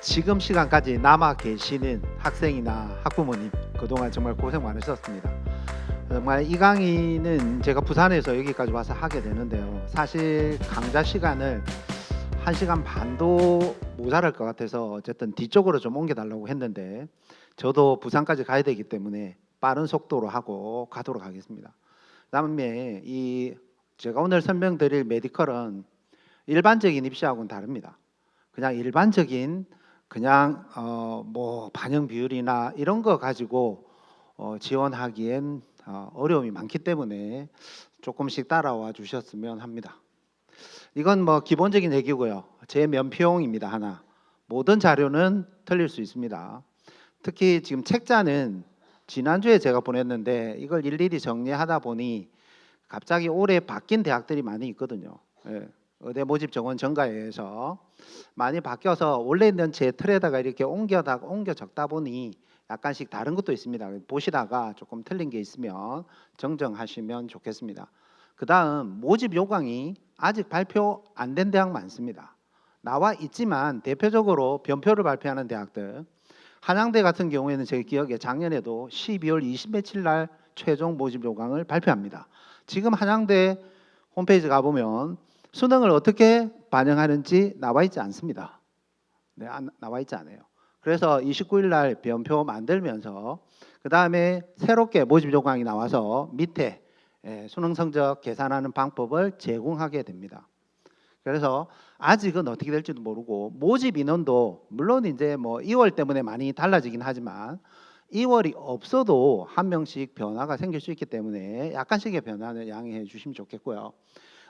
지금 시간까지 남아 계시는 학생이나 학부모님 그동안 정말 고생 많으셨습니다. 정말 이 강의는 제가 부산에서 여기까지 와서 하게 되는데요. 사실 강좌 시간을 1시간 반도 모자랄 것 같아서 어쨌든 뒤쪽으로 좀 옮겨달라고 했는데 저도 부산까지 가야 되기 때문에 빠른 속도로 하고 가도록 하겠습니다. 그다음에 제가 오늘 설명드릴 메디컬은 일반적인 입시하고는 다릅니다. 그냥 일반적인 뭐 반영 비율이나 이런 거 가지고 지원하기엔 어려움이 많기 때문에 조금씩 따라와 주셨으면 합니다. 이건 뭐 기본적인 얘기고요. 제 면피용입니다. 하나. 모든 자료는 틀릴 수 있습니다. 특히 지금 책자는 지난주에 제가 보냈는데 이걸 일일이 정리하다 보니 갑자기 올해 바뀐 대학들이 많이 있거든요. 예. 의대 모집 정원 정가에 의해서 많이 바뀌어서 원래 있는 제 틀에다가 이렇게 옮겨 적다 보니 약간씩 다른 것도 있습니다. 보시다가 조금 틀린 게 있으면 정정하시면 좋겠습니다. 그 다음 모집 요강이 아직 발표 안 된 대학 많습니다. 나와 있지만 대표적으로 변표를 발표하는 대학들, 한양대 같은 경우에는 제 기억에 작년에도 12월 20 며칠 날 최종 모집 요강을 발표합니다. 지금 한양대 홈페이지 가보면 수능을 어떻게 반영하는지 나와 있지 않습니다. 네, 나와 있지 않아요. 그래서 29일 날 변표 만들면서 그 다음에 새롭게 모집 요강이 나와서 밑에 수능 성적 계산하는 방법을 제공하게 됩니다. 그래서 아직은 어떻게 될지도 모르고 모집 인원도 물론 이제 뭐 2월 때문에 많이 달라지긴 하지만 2월이 없어도 한 명씩 변화가 생길 수 있기 때문에 약간씩의 변화는 양해해 주시면 좋겠고요.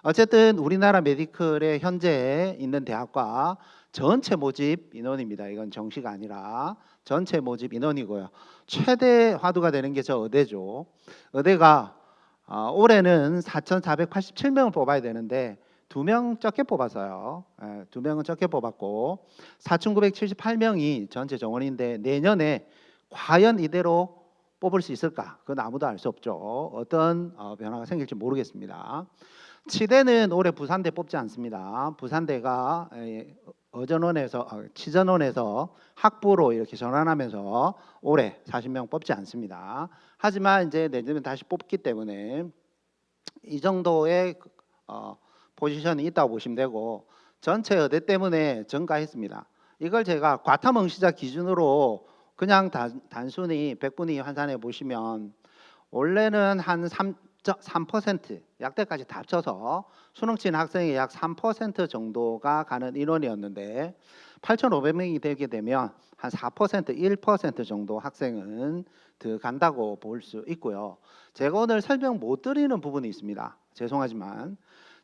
어쨌든 우리나라 메디컬에 현재 있는 대학과 전체 모집 인원입니다. 이건 정시가 아니라 전체 모집 인원이고요. 최대 화두가 되는 게 저 의대죠. 의대가 올해는 4,487명을 뽑아야 되는데 2명 적게 뽑았어요. 2명은 적게 뽑았고 4,978명이 전체 정원인데 내년에 과연 이대로 뽑을 수 있을까? 그건 아무도 알 수 없죠. 어떤 변화가 생길지 모르겠습니다. 치대는 올해 부산대 뽑지 않습니다. 부산대가 치전원에서 학부로 이렇게 전환하면서 올해 40명 뽑지 않습니다. 하지만 이제 내년에 다시 뽑기 때문에 이 정도의 포지션이 있다고 보시면 되고 전체 의대 때문에 증가했습니다. 이걸 제가 과탐응시자 기준으로 그냥 단순히 100분위 환산해 보시면 원래는 한 3% 약대까지 다 합쳐서 수능 치는 학생의 약 3% 정도가 가는 인원이었는데 8,500명이 되게 되면 한 4%, 1% 정도 학생은 더 간다고 볼 수 있고요. 제가 오늘 설명 못 드리는 부분이 있습니다. 죄송하지만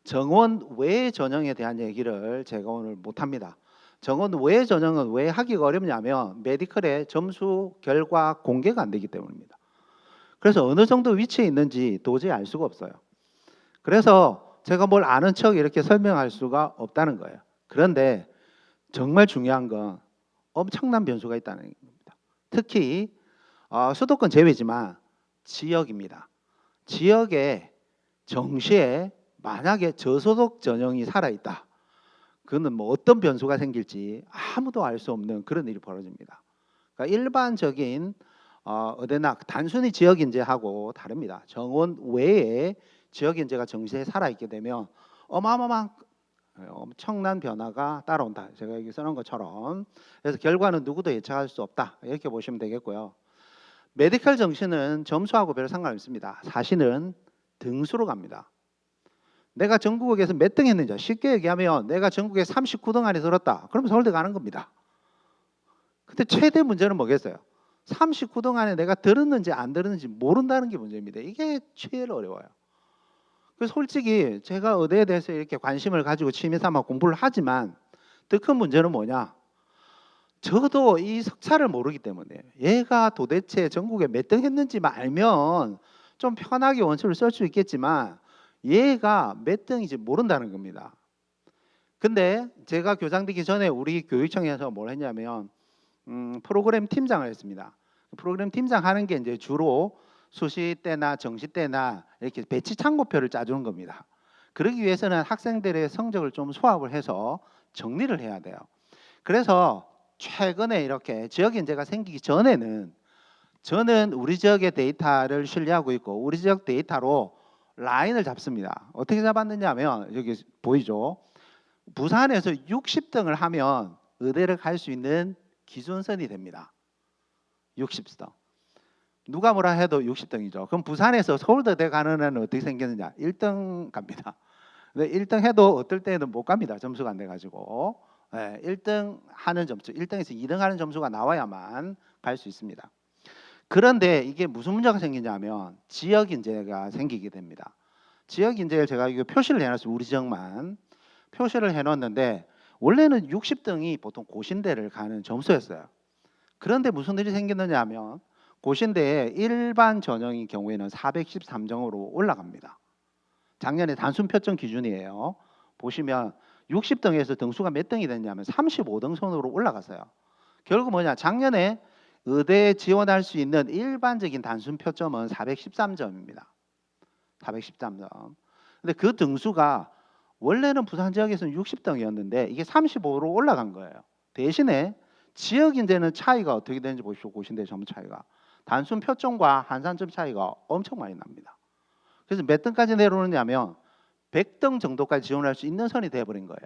정원 외 전형에 대한 얘기를 제가 오늘 못합니다. 정원 외 전형은 왜 하기가 어렵냐면 메디컬의 점수 결과 공개가 안 되기 때문입니다. 그래서 어느 정도 위치에 있는지 도저히 알 수가 없어요. 그래서 제가 뭘 아는 척 이렇게 설명할 수가 없다는 거예요. 그런데 정말 중요한 건 엄청난 변수가 있다는 겁니다. 특히 수도권 제외지만 지역입니다. 지역의 정시에 만약에 저소득 전형이 살아있다. 그거는 뭐 어떤 변수가 생길지 아무도 알 수 없는 그런 일이 벌어집니다. 그러니까 일반적인 의대나 단순히 지역인재하고 다릅니다. 정원 외에 지역인재가 정시에 살아있게 되면 어마어마한 엄청난 변화가 따라온다. 제가 여기 써놓은 것처럼. 그래서 결과는 누구도 예측할 수 없다. 이렇게 보시면 되겠고요. 메디컬 정시는 점수하고 별 상관없습니다. 사실은 등수로 갑니다. 내가 전국에서 몇 등 했는지 쉽게 얘기하면 내가 전국에 39등 안에 들었다. 그러면 서울대 가는 겁니다. 근데 최대 문제는 뭐겠어요? 39등 안에 내가 들었는지 안 들었는지 모른다는 게 문제입니다. 이게 제일 어려워요. 그래서 솔직히 제가 의대에 대해서 이렇게 관심을 가지고 취미 삼아 공부를 하지만 더 큰 문제는 뭐냐? 저도 이 석차를 모르기 때문에 얘가 도대체 전국에 몇 등 했는지만 알면 좀 편하게 원서를 쓸 수 있겠지만 얘가 몇 등인지 모른다는 겁니다. 근데 제가 교장되기 전에 우리 교육청에서 뭘 했냐면 프로그램 팀장을 했습니다. 프로그램 팀장 하는 게 이제 주로 수시 때나 정시 때나 이렇게 배치 참고표를 짜주는 겁니다. 그러기 위해서는 학생들의 성적을 좀 수합을 해서 정리를 해야 돼요. 그래서 최근에 이렇게 지역 인재가 생기기 전에는 저는 우리 지역의 데이터를 신뢰하고 있고 우리 지역 데이터로 라인을 잡습니다. 어떻게 잡았느냐 하면 여기 보이죠? 부산에서 60등을 하면 의대를 갈 수 있는 기준선이 됩니다. 60등. 누가 뭐라 해도 60등이죠. 그럼 부산에서 서울대 가는 애는 어떻게 생겼느냐? 1등 갑니다. 근데 1등 해도 어떨 때는 못 갑니다. 점수가 안 돼가지고. 네, 1등 하는 점수, 1등에서 2등 하는 점수가 나와야만 갈 수 있습니다. 그런데 이게 무슨 문제가 생기냐면 지역 인재가 생기게 됩니다. 지역 인재를 제가 이거 표시를 해놨어요. 우리 지역만 표시를 해놨는데 원래는 60등이 보통 고신대를 가는 점수였어요. 그런데 무슨 일이 생겼느냐 하면 고신대에 일반 전형인 경우에는 413점으로 올라갑니다. 작년에 단순 표점 기준이에요. 보시면 60등에서 등수가 몇 등이 됐냐면 35등 선으로 올라갔어요. 결국 뭐냐? 작년에 의대에 지원할 수 있는 일반적인 단순 표점은 413점입니다. 413점. 근데 그 등수가 원래는 부산 지역에서는 60등이었는데 이게 35로 올라간 거예요. 대신에 지역 인재는 차이가 어떻게 되는지 보십시오. 고신대 점 차이가. 단순 표점과 한산점 차이가 엄청 많이 납니다. 그래서 몇 등까지 내려오느냐면 100등 정도까지 지원할 수 있는 선이 돼버린 거예요.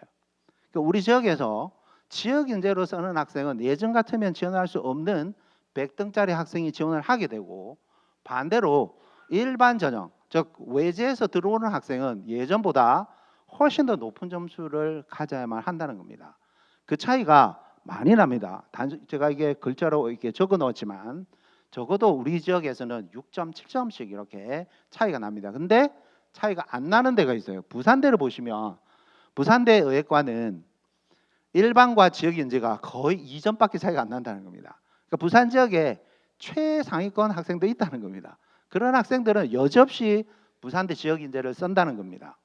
그러니까 우리 지역에서 지역 인재로 쓰는 학생은 예전 같으면 지원할 수 없는 100등짜리 학생이 지원을 하게 되고 반대로 일반 전형, 즉 외지에서 들어오는 학생은 예전보다 훨씬 더 높은 점수를 가져야만 한다는 겁니다. 그 차이가 많이 납니다. 제가 이게 글자로 이렇게 적어 놓았지만 적어도 우리 지역에서는 6점, 7점씩 이렇게 차이가 납니다. 근데 차이가 안 나는 데가 있어요. 부산대를 보시면 부산대 의예과는 일반과 지역 인재가 거의 2점밖에 차이가 안 난다는 겁니다. 그러니까 부산 지역에 최상위권 학생도 있다는 겁니다. 그런 학생들은 여지없이 부산대 지역 인재를 쓴다는 겁니다.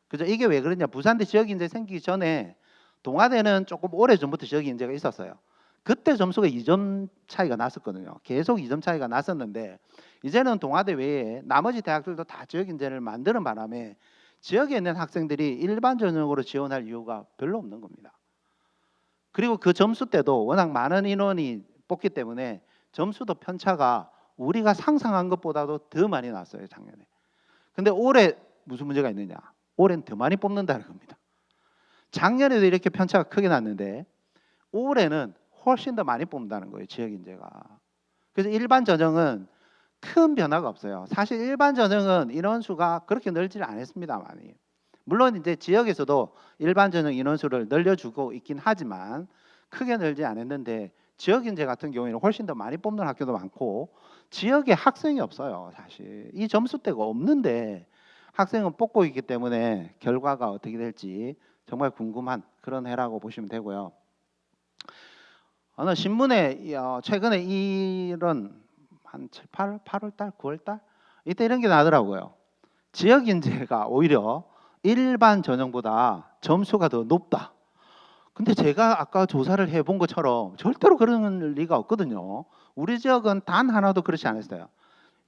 그죠? 이게 왜 그러냐? 부산대 지역 인재 생기기 전에 동아대는 조금 오래전부터 지역 인재가 있었어요. 그때 점수가 2점 차이가 났었거든요. 계속 2점 차이가 났었는데 이제는 동아대 외에 나머지 대학들도 다 지역 인재를 만드는 바람에 지역에 있는 학생들이 일반 전형으로 지원할 이유가 별로 없는 겁니다. 그리고 그 점수 때도 워낙 많은 인원이 뽑기 때문에 점수도 편차가 우리가 상상한 것보다도 더 많이 났어요. 작년에. 근데 올해 무슨 문제가 있느냐? 올해는 더 많이 뽑는다는 겁니다. 작년에도 이렇게 편차가 크게 났는데 올해는 훨씬 더 많이 뽑는다는 거예요. 지역 인재가. 그래서 일반 전형은 큰 변화가 없어요. 사실 일반 전형은 인원수가 그렇게 늘지를 않았습니다만 물론 이제 지역에서도 일반 전형 인원수를 늘려주고 있긴 하지만 크게 늘지 않았는데 지역 인재 같은 경우에는 훨씬 더 많이 뽑는 학교도 많고 지역에 학생이 없어요. 사실 이 점수대가 없는데 학생은 뽑고 있기 때문에 결과가 어떻게 될지 정말 궁금한 그런 해라고 보시면 되고요. 어느 신문에 최근에 이런 한 7, 8월 달, 9월 달 이때 이런 게 나더라고요. 지역 인재가 오히려 일반 전형보다 점수가 더 높다. 근데 제가 아까 조사를 해본 것처럼 절대로 그런 리가 없거든요. 우리 지역은 단 하나도 그렇지 않았어요.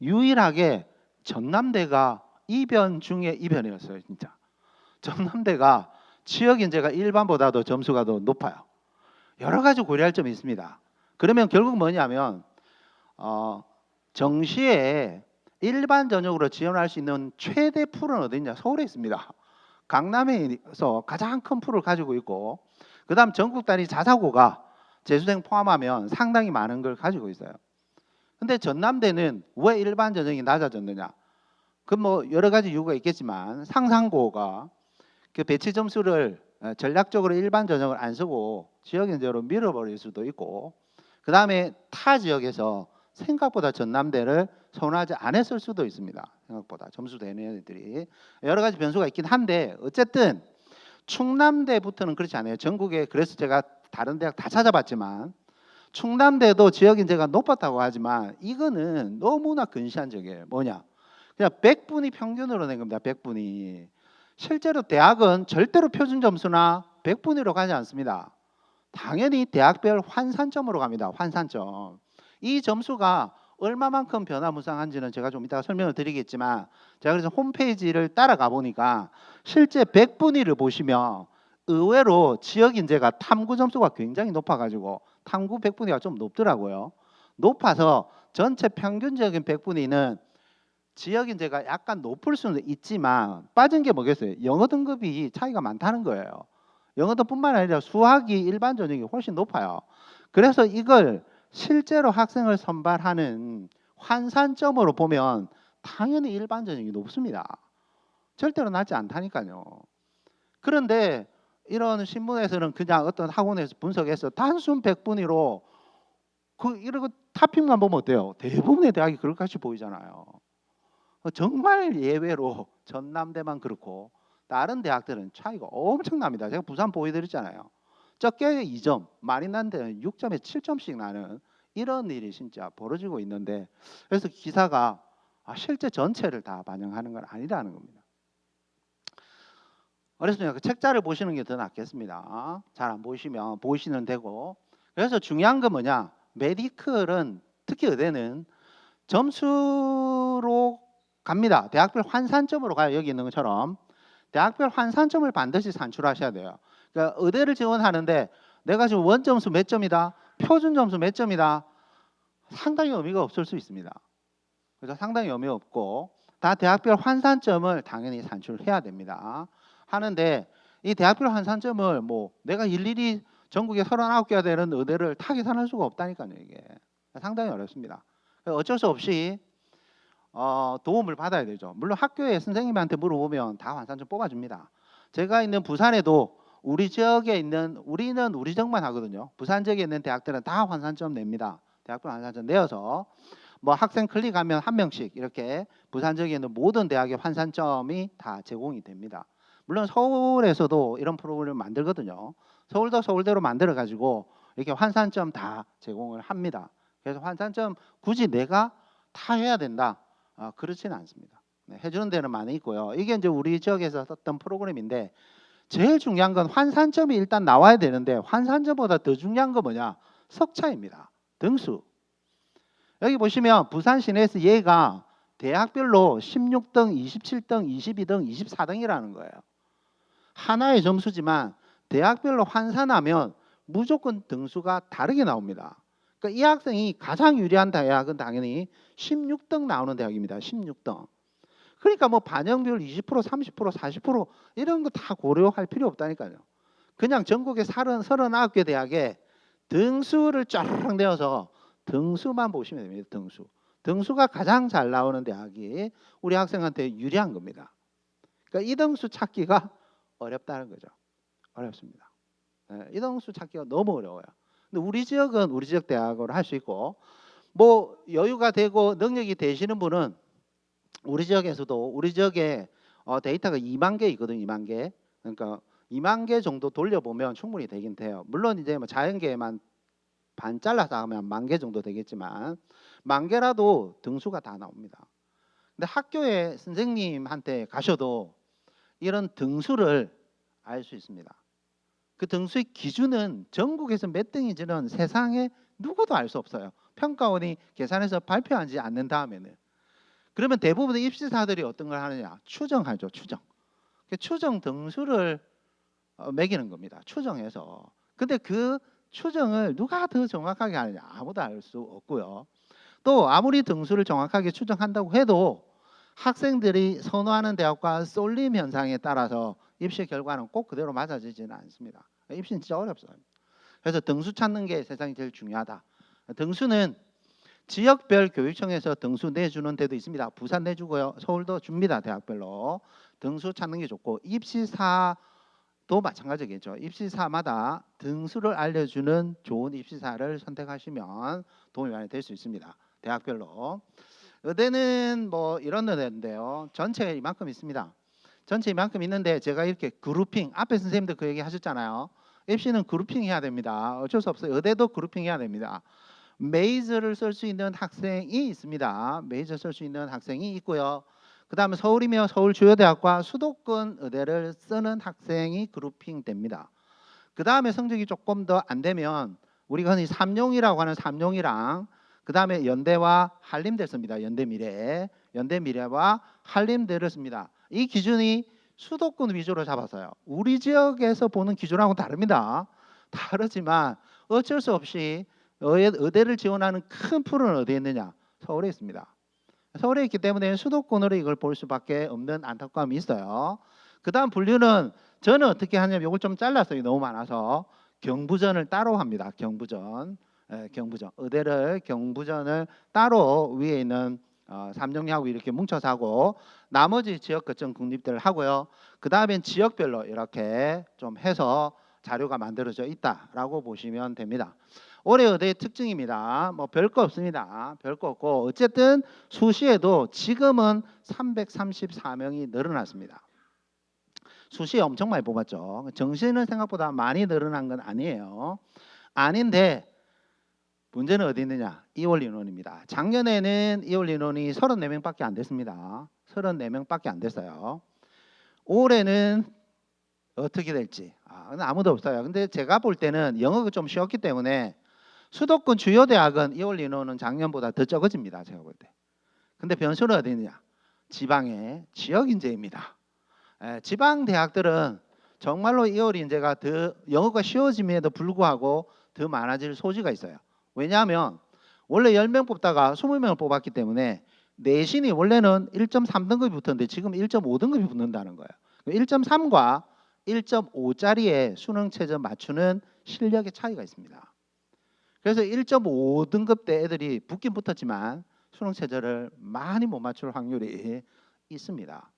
유일하게 전남대가 이변 중에 이변이었어요. 진짜 전남대가 지역 인재가 일반보다도 점수가 더 높아요. 여러 가지 고려할 점이 있습니다. 그러면 결국 뭐냐면 정시에 일반 전형으로 지원할 수 있는 최대 풀은 어디냐? 서울에 있습니다. 강남에서 가장 큰 풀을 가지고 있고 그 다음 전국 단위 자사고가 재수생 포함하면 상당히 많은 걸 가지고 있어요. 근데 전남대는 왜 일반 전형이 낮아졌느냐? 그 뭐 여러 가지 이유가 있겠지만 상상고가 그 배치 점수를 전략적으로 일반 전형을 안 쓰고 지역 인재로 밀어버릴 수도 있고 그 다음에 타 지역에서 생각보다 전남대를 선호하지 않았을 수도 있습니다. 생각보다 점수 되는 애들이 여러 가지 변수가 있긴 한데 어쨌든 충남대부터는 그렇지 않아요. 전국에 그래서 제가 다른 대학 다 찾아봤지만 충남대도 지역 인재가 높았다고 하지만 이거는 너무나 근시안적이에요. 뭐냐? 그냥 100분이 평균으로 낸 겁니다. 100분이. 실제로 대학은 절대로 표준 점수나 100분위로 가지 않습니다. 당연히 대학별 환산점으로 갑니다. 환산점. 이 점수가 얼마만큼 변화무쌍한지는 제가 좀 이따가 설명을 드리겠지만 제가 그래서 홈페이지를 따라가 보니까 실제 100분위를 보시면 의외로 지역 인재가 탐구 점수가 굉장히 높아가지고 탐구 100분위가 좀 높더라고요. 높아서 전체 평균적인 100분위는 지역 인재가 약간 높을 수는 있지만 빠진 게 뭐겠어요? 영어 등급이 차이가 많다는 거예요. 영어 등뿐만 아니라 수학이 일반 전형이 훨씬 높아요. 그래서 이걸 실제로 학생을 선발하는 환산점으로 보면 당연히 일반 전형이 높습니다. 절대로 낮지 않다니까요. 그런데 이런 신문에서는 그냥 어떤 학원에서 분석해서 단순 100분위로 이러고 탑핑만 보면 어때요? 대부분의 대학이 그럴 같이 보이잖아요. 정말 예외로 전남대만 그렇고 다른 대학들은 차이가 엄청납니다. 제가 부산 보여드렸잖아요. 적게 2점, 많이 난 데는 6점에 7점씩 나는 이런 일이 진짜 벌어지고 있는데, 그래서 기사가 실제 전체를 다 반영하는 건 아니라는 겁니다. 그래서 그 책자를 보시는 게 더 낫겠습니다. 잘 안 보이시면 보시면 되고. 그래서 중요한 건 뭐냐? 메디컬은 특히 의대는 점수로 갑니다. 대학별 환산점으로 가요. 여기 있는 것처럼 대학별 환산점을 반드시 산출하셔야 돼요. 그러니까 의대를 지원하는데 내가 지금 원점수 몇 점이다, 표준 점수 몇 점이다, 상당히 의미가 없을 수 있습니다. 그래서 상당히 의미 없고 다 대학별 환산점을 당연히 산출해야 됩니다. 하는데 이 대학별 환산점을 뭐 내가 일일이 전국에 39개가 되는 의대를 다 계산할 수가 없다니까요. 이게 상당히 어렵습니다. 어쩔 수 없이 도움을 받아야 되죠. 물론 학교에 선생님한테 물어보면 다 환산점 뽑아줍니다. 제가 있는 부산에도 우리 지역에 있는, 우리는 우리 지역만 하거든요. 부산 지역에 있는 대학들은 다 환산점 냅니다. 대학별 환산점 내어서 뭐 학생 클릭하면 한 명씩 이렇게 부산 지역에 있는 모든 대학의 환산점이 다 제공이 됩니다. 물론 서울에서도 이런 프로그램을 만들거든요. 서울도 서울대로 만들어 가지고 이렇게 환산점 다 제공을 합니다. 그래서 환산점 굳이 내가 다 해야 된다, 그렇지는 않습니다. 네, 해주는 데는 많이 있고요. 이게 이제 우리 지역에서 썼던 프로그램인데 제일 중요한 건 환산점이 일단 나와야 되는데 환산점보다 더 중요한 건 뭐냐? 석차입니다. 등수. 여기 보시면 부산 시내에서 얘가 대학별로 16등, 27등, 22등, 24등이라는 거예요. 하나의 점수지만 대학별로 환산하면 무조건 등수가 다르게 나옵니다. 그러니까 이 학생이 가장 유리한 대학은 당연히 16등 나오는 대학입니다. 16등. 그러니까 뭐 반영 비율 20%, 30%, 40% 이런 거 다 고려할 필요 없다니까요. 그냥 전국의 39개 대학에 등수를 쫙 내어서 등수만 보시면 됩니다. 등수. 등수가 가장 잘 나오는 대학이 우리 학생한테 유리한 겁니다. 그러니까 이 등수 찾기가 어렵다는 거죠. 어렵습니다. 네, 이 등수 찾기가 너무 어려워요. 근데 우리 지역은 우리 지역 대학으로 할 수 있고, 뭐 여유가 되고 능력이 되시는 분은 우리 지역에서도 우리 지역에 데이터가 2만 개 있거든요. 2만 개. 그러니까 2만 개 정도 돌려보면 충분히 되긴 돼요. 물론 이제 뭐 자연계만 반 잘라서 하면 10,000개 정도 되겠지만 10,000개라도 등수가 다 나옵니다. 근데 학교에 선생님한테 가셔도 이런 등수를 알 수 있습니다. 그 등수의 기준은 전국에서 몇 등인지는 세상에 누구도 알 수 없어요. 평가원이 계산해서 발표하지 않는 다음에는. 그러면 대부분의 입시사들이 어떤 걸 하느냐? 추정하죠. 추정. 추정 등수를 매기는 겁니다. 추정해서. 근데 그 추정을 누가 더 정확하게 하느냐? 아무도 알 수 없고요. 또 아무리 등수를 정확하게 추정한다고 해도 학생들이 선호하는 대학과 쏠림 현상에 따라서 입시 결과는 꼭 그대로 맞아지지는 않습니다. 입시는 진짜 어렵어요. 그래서 등수 찾는 게 세상에 제일 중요하다. 등수는 지역별 교육청에서 등수 내주는 데도 있습니다. 부산 내주고요. 서울도 줍니다. 대학별로. 등수 찾는 게 좋고 입시사도 마찬가지겠죠. 입시사마다 등수를 알려주는 좋은 입시사를 선택하시면 도움이 많이 될 수 있습니다. 대학별로. 의대는 뭐 이런 의대인데요. 전체 이만큼 있습니다. 전체 이만큼 있는데 제가 이렇게 그룹핑, 앞에 선생님들 그 얘기 하셨잖아요. 입시는 그룹핑 해야 됩니다. 어쩔 수 없어요. 의대도 그룹핑 해야 됩니다. 메이저를 쓸 수 있는 학생이 있습니다. 메이저 쓸 수 있는 학생이 있고요. 그 다음에 서울이며 서울주요대학과 수도권 의대를 쓰는 학생이 그룹핑 됩니다. 그 다음에 성적이 조금 더 안 되면 우리가 흔히 삼용이라고 하는 삼용이랑 그 다음에 연대와 한림대 씁니다. 연대미래, 연대미래와 한림대를 씁니다. 이 기준이 수도권 위주로 잡았어요. 우리 지역에서 보는 기준하고는 다릅니다. 다르지만 어쩔 수 없이 의대를 지원하는 큰 풀은 어디에 있느냐? 서울에 있습니다. 서울에 있기 때문에 수도권으로 이걸 볼 수밖에 없는 안타까움이 있어요. 그 다음 분류는 저는 어떻게 하냐면 이걸 좀 잘랐어요. 너무 많아서. 경부전을 따로 합니다. 경부전. 경부전. 의대를 경부전을 따로 위에 있는 삼정리하고 이렇게 뭉쳐서 하고 나머지 지역 거점 국립대를 하고요. 그 다음엔 지역별로 이렇게 좀 해서 자료가 만들어져 있다라고 보시면 됩니다. 올해 의대의 특징입니다. 뭐 별거 없습니다. 별거 없고 어쨌든 수시에도 지금은 334명이 늘어났습니다. 수시에 엄청 많이 뽑았죠. 정시는 생각보다 많이 늘어난 건 아니에요. 아닌데 문제는 어디 있느냐? 2월 인원입니다. 작년에는 2월 인원이 34명밖에 안 됐습니다. 34명밖에 안 됐어요. 올해는 어떻게 될지 아무도 없어요. 근데 제가 볼 때는 영어가 좀 쉬웠기 때문에 수도권 주요 대학은 2월 인원은 작년보다 더 적어집니다. 제가 볼 때. 근데 변수는 어디 있느냐? 지방의 지역 인재입니다. 지방 대학들은 정말로 2월 인재가 더 영어가 쉬워짐에도 불구하고 더 많아질 소지가 있어요. 왜냐하면 원래 10명 뽑다가 20명을 뽑았기 때문에 내신이 원래는 1.3등급이 붙었는데 지금 1.5등급이 붙는다는 거예요. 1.3과 1.5짜리의 수능 최저 맞추는 실력의 차이가 있습니다. 그래서 1.5등급 대 애들이 붙긴 붙었지만 수능 최저를 많이 못 맞출 확률이 있습니다.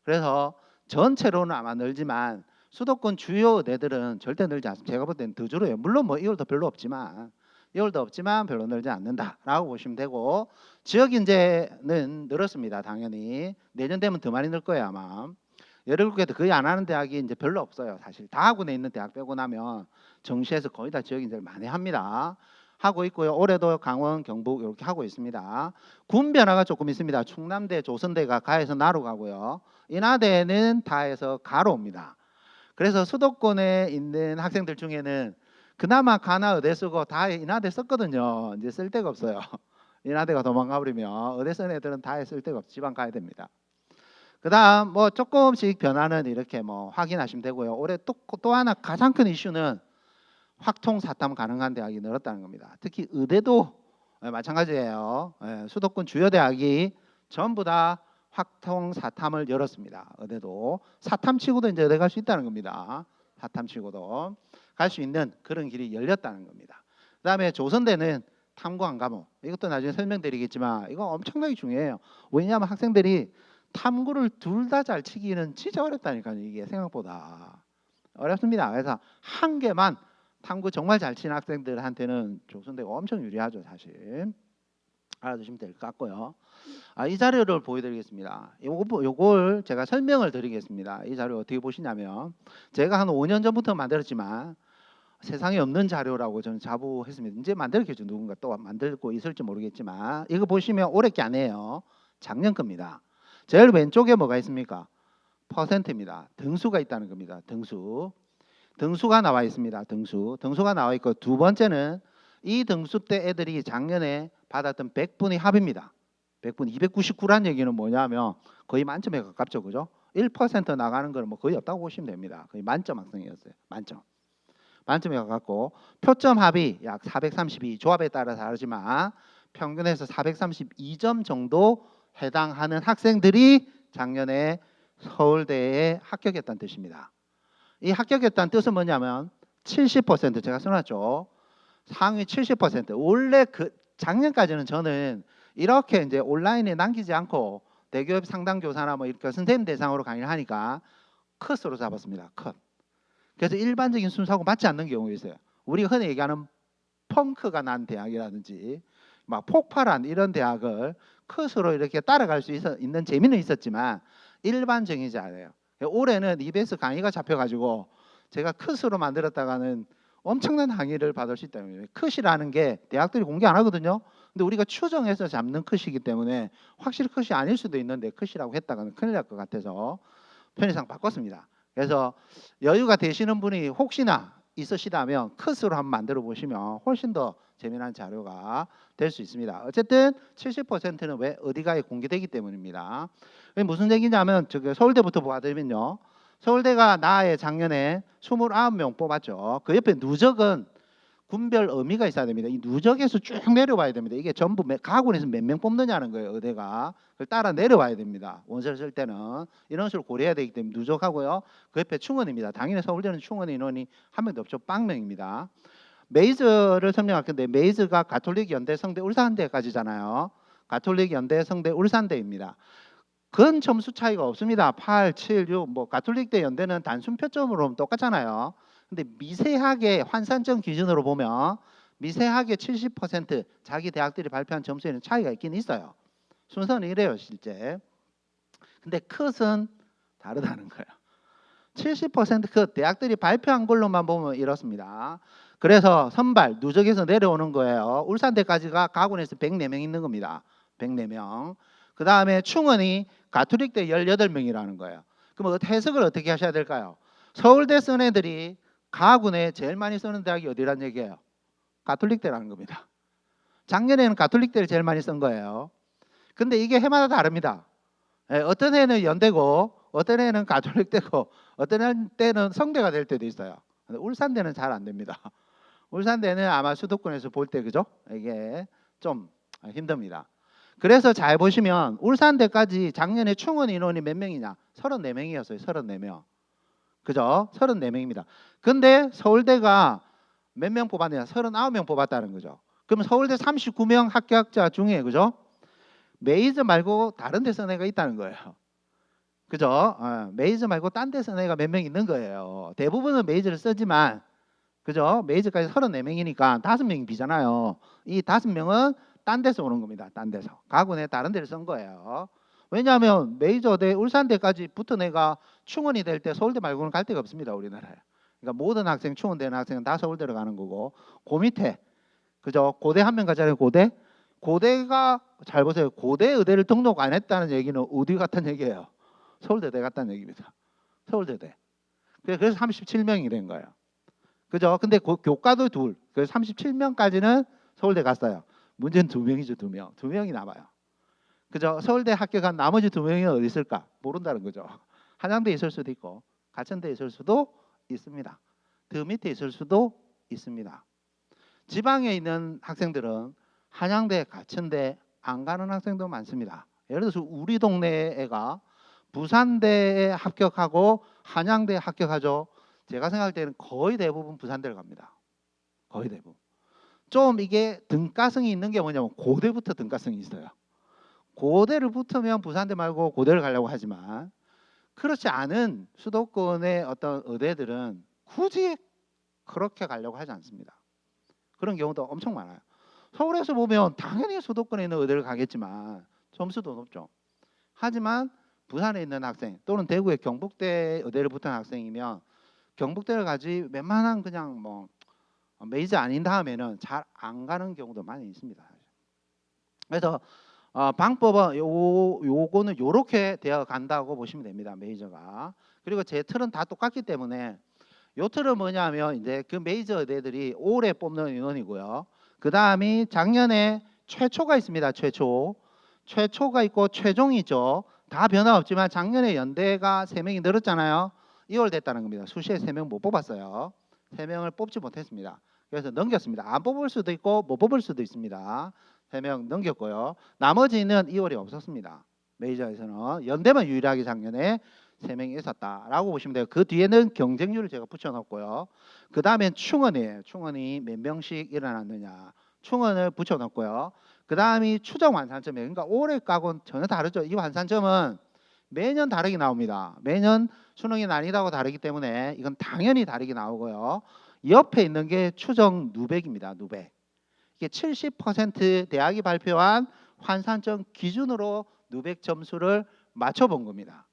그래서 전체로는 아마 늘지만 수도권 주요 의대들은 절대 늘지 않습니다. 제가 볼 때는 더 줄어요. 물론 뭐 2월도 별로 없지만 2월도 없지만 별로 늘지 않는다라고 보시면 되고 지역 인재는 늘었습니다. 당연히 내년 되면 더 많이 늘 거예요 아마. 17개도 거의 안 하는 대학이 이제 별로 없어요. 사실 다하군에 있는 대학 빼고 나면 정시에서 거의 다 지역 인재를 많이 합니다. 하고 있고요. 올해도 강원, 경북 이렇게 하고 있습니다. 군 변화가 조금 있습니다. 충남대, 조선대가 가에서 나로 가고요. 인하대는 다에서 가로 옵니다. 그래서 수도권에 있는 학생들 중에는 그나마 가나 의대 쓰고 다 인하대 썼거든요. 이제 쓸 데가 없어요. 인하대가 도망가 버리면 의대 쓴 애들은 다에 쓸 데가 없어. 지방 가야 됩니다. 그 다음 뭐 조금씩 변화는 이렇게 뭐 확인하시면 되고요. 올해 또 하나 가장 큰 이슈는 확통 사탐 가능한 대학이 늘었다는 겁니다. 특히 의대도 마찬가지예요. 수도권 주요 대학이 전부 다 확통 사탐을 열었습니다. 의대도 사탐치고도 이제 의대 갈 수 있다는 겁니다. 사탐치고도 갈 수 있는 그런 길이 열렸다는 겁니다. 그 다음에 조선대는 탐구 과목 이것도 나중에 설명드리겠지만 이거 엄청나게 중요해요. 왜냐하면 학생들이 탐구를 둘 다 잘 치기는 진짜 어렵다니까요. 이게 생각보다 어렵습니다. 그래서 한 개만 탐구 정말 잘 치는 학생들한테는 조선대가 엄청 유리하죠. 사실 알아두시면 될 것 같고요. 이 자료를 보여드리겠습니다. 요걸 제가 설명을 드리겠습니다. 이 자료 어떻게 보시냐면 제가 한 5년 전부터 만들었지만 세상에 없는 자료라고 저는 자부했습니다. 이제 만들겠죠. 누군가 또 만들고 있을지 모르겠지만 이거 보시면 올해 게 아니에요. 작년 겁니다. 제일 왼쪽에 뭐가 있습니까? 퍼센트입니다. 등수가 있다는 겁니다. 등수가 나와 있습니다. 등수가 나와 있고 두 번째는 이 등수 때 애들이 작년에 받았던 100분의 합입니다. 100분 299란 얘기는 뭐냐면 거의 만점에 가깝죠. 그죠? 1% 나가는 거는 뭐 거의 없다고 보시면 됩니다. 거의 만점 학생이었어요. 만점에 가깝고 표점 합이 약 432 조합에 따라 다르지만 평균에서 432점 정도 해당하는 학생들이 작년에 서울대에 합격했다는 뜻입니다. 이 합격했다는 뜻은 뭐냐면 70% 제가 써놨죠. 상위 70% 원래 그 작년까지는 저는 이렇게 이제 온라인에 남기지 않고 대기업 상담교사나 뭐 이렇게 선생님 대상으로 강의를 하니까 컷으로 잡았습니다. 컷. 그래서 일반적인 순서하고 맞지 않는 경우가 있어요. 우리가 흔히 얘기하는 펑크가 난 대학이라든지 막 폭발한 이런 대학을 컷으로 이렇게 따라갈 수 있는 재미는 있었지만 일반적이지 않아요. 올해는 EBS 강의가 잡혀가지고 제가 컷으로 만들었다가는 엄청난 항의를 받을 수 있다는 거예요. 컷이라는 게 대학들이 공개 안 하거든요. 근데 우리가 추정해서 잡는 컷이기 때문에 확실히 컷이 아닐 수도 있는데 컷이라고 했다가는 큰일 날 것 같아서 편의상 바꿨습니다. 그래서 여유가 되시는 분이 혹시나 있으시다면 컷으로 한번 만들어 보시면 훨씬 더 재미난 자료가 될 수 있습니다. 어쨌든 70%는 왜 어디가에 공개되기 때문입니다. 무슨 얘기냐면 서울대부터 봐드리면요. 서울대가 나에 작년에 29명 뽑았죠. 그 옆에 누적은 군별 의미가 있어야 됩니다. 이 누적에서 쭉 내려와야 됩니다. 이게 전부 각 학원에서 몇 명 뽑느냐는 거예요. 의대가. 그걸 따라 내려와야 됩니다. 원서를 쓸 때는 이런 식으로 고려해야 되기 때문에 누적하고요. 그 옆에 충원입니다. 당연히 서울대는 충원 인원이 한 명도 없죠. 빵명입니다. 메이저를 설명할 건데 메이저가 가톨릭 연대 성대 울산대까지잖아요. 가톨릭 연대 성대 울산대입니다. 근 점수 차이가 없습니다. 8, 7, 6. 뭐 가톨릭대 연대는 단순 표점으로 똑같잖아요. 근데 미세하게 환산점 기준으로 보면 미세하게 70% 자기 대학들이 발표한 점수에는 차이가 있긴 있어요. 순서는 이래요, 실제. 근데 컷은 다르다는 거예요. 70% 대학들이 발표한 걸로만 보면 이렇습니다. 그래서 선발 누적에서 내려오는 거예요. 울산대까지가 가군에서 104명 있는 겁니다. 104명. 그 다음에 충원이 가톨릭대 18명이라는 거예요. 그럼 해석을 어떻게 하셔야 될까요? 서울대 쓴 애들이 가군에 제일 많이 쓰는 대학이 어디란 얘기예요? 가톨릭대라는 겁니다. 작년에는 가톨릭대를 제일 많이 쓴 거예요. 근데 이게 해마다 다릅니다. 어떤 해는 연대고 어떤 해는 가톨릭대고 어떤 때는 성대가 될 때도 있어요. 근데 울산대는 잘 안 됩니다. 울산대는 아마 수도권에서 볼 때 그죠? 이게 좀 힘듭니다. 그래서 잘 보시면 울산대까지 작년에 충원 인원이 몇 명이냐? 34명이었어요. 34명. 그죠? 34명입니다. 근데 서울대가 몇 명 뽑았느냐? 39명 뽑았다는 거죠. 그럼 서울대 39명 합격자 중에 그죠? 메이저 말고 다른 데 쓴 애가 있다는 거예요. 그죠? 메이저 말고 딴 데 쓴 애가 몇 명 있는 거예요. 대부분은 메이저를 쓰지만 그죠? 메이저까지 34명이니까 5명이 비잖아요. 이 5명은 딴 데서 오는 겁니다. 딴 데서. 가군에 다른 데를 쓴 거예요. 왜냐하면 메이저대 울산대까지 붙은 애가 충원이 될 때 서울대 말고는 갈 데가 없습니다. 우리나라에. 그러니까 모든 학생 충원되는 학생은 다 서울대로 가는 거고 그 밑에 그죠? 고대 한 명 가잖아요. 고대가 잘 보세요. 고대 의대를 등록 안 했다는 얘기는 어디 같은 얘기예요? 서울대대 같다는 얘기입니다. 서울대대. 그래서 37명이 된 거예요. 그죠? 근데 교과도 둘. 그래서 37명까지는 서울대 갔어요. 문제는 2명이죠. 2명. 2명이 남아요. 그죠? 서울대 합격한 나머지 2명이 어디 있을까? 모른다는 거죠. 한양대에 있을 수도 있고 가천대에 있을 수도 있습니다. 그 밑에 있을 수도 있습니다. 지방에 있는 학생들은 한양대, 가천대 안 가는 학생도 많습니다. 예를 들어서 우리 동네 애가 부산대에 합격하고 한양대에 합격하죠. 제가 생각할 때는 거의 대부분 부산대를 갑니다. 거의 대부분. 좀 이게 등가성이 있는 게 뭐냐면 고대부터 등가성이 있어요. 고대를 붙으면 부산대 말고 고대를 가려고 하지만 그렇지 않은 수도권의 어떤 의대들은 굳이 그렇게 가려고 하지 않습니다. 그런 경우도 엄청 많아요. 서울에서 보면 당연히 수도권에 있는 의대를 가겠지만 점수도 높죠. 하지만 부산에 있는 학생 또는 대구의 경북대 의대를 붙은 학생이면 경북대를 가지 웬만한 그냥 뭐 메이저 아닌 다음에는 잘 안 가는 경우도 많이 있습니다. 그래서 방법은 요거는 요렇게 되어 간다고 보시면 됩니다. 메이저가. 그리고 제 틀은 다 똑같기 때문에 요 틀은 뭐냐면 이제 그 메이저 의대들이 올해 뽑는 인원이고요. 그 다음이 작년에 최초가 있습니다. 최초가 있고 최종이 있죠. 다 변화 없지만 작년에 연대가 3명이 늘었잖아요. 2월 됐다는 겁니다. 수시에 3명 못 뽑았어요. 3명을 뽑지 못했습니다. 그래서 넘겼습니다. 안 뽑을 수도 있고 못 뽑을 수도 있습니다. 3명 넘겼고요. 나머지는 2월이 없었습니다. 메이저에서는 연대만 유일하게 작년에 3명이 있었다라고 보시면 돼요. 그 뒤에는 경쟁률을 제가 붙여놨고요. 그 다음엔 충원이에요. 충원이 몇 명씩 일어났느냐. 충원을 붙여놨고요. 그 다음이 추정 환산점이에요. 그러니까 올해 과고는 전혀 다르죠. 이 환산점은 매년 다르게 나옵니다. 매년 수능이 난이도하고 다르기 때문에 이건 당연히 다르게 나오고요. 옆에 있는 게 추정 누백입니다. 누백. 이게 70% 대학이 발표한 환산점 기준으로 누백 점수를 맞춰본 겁니다.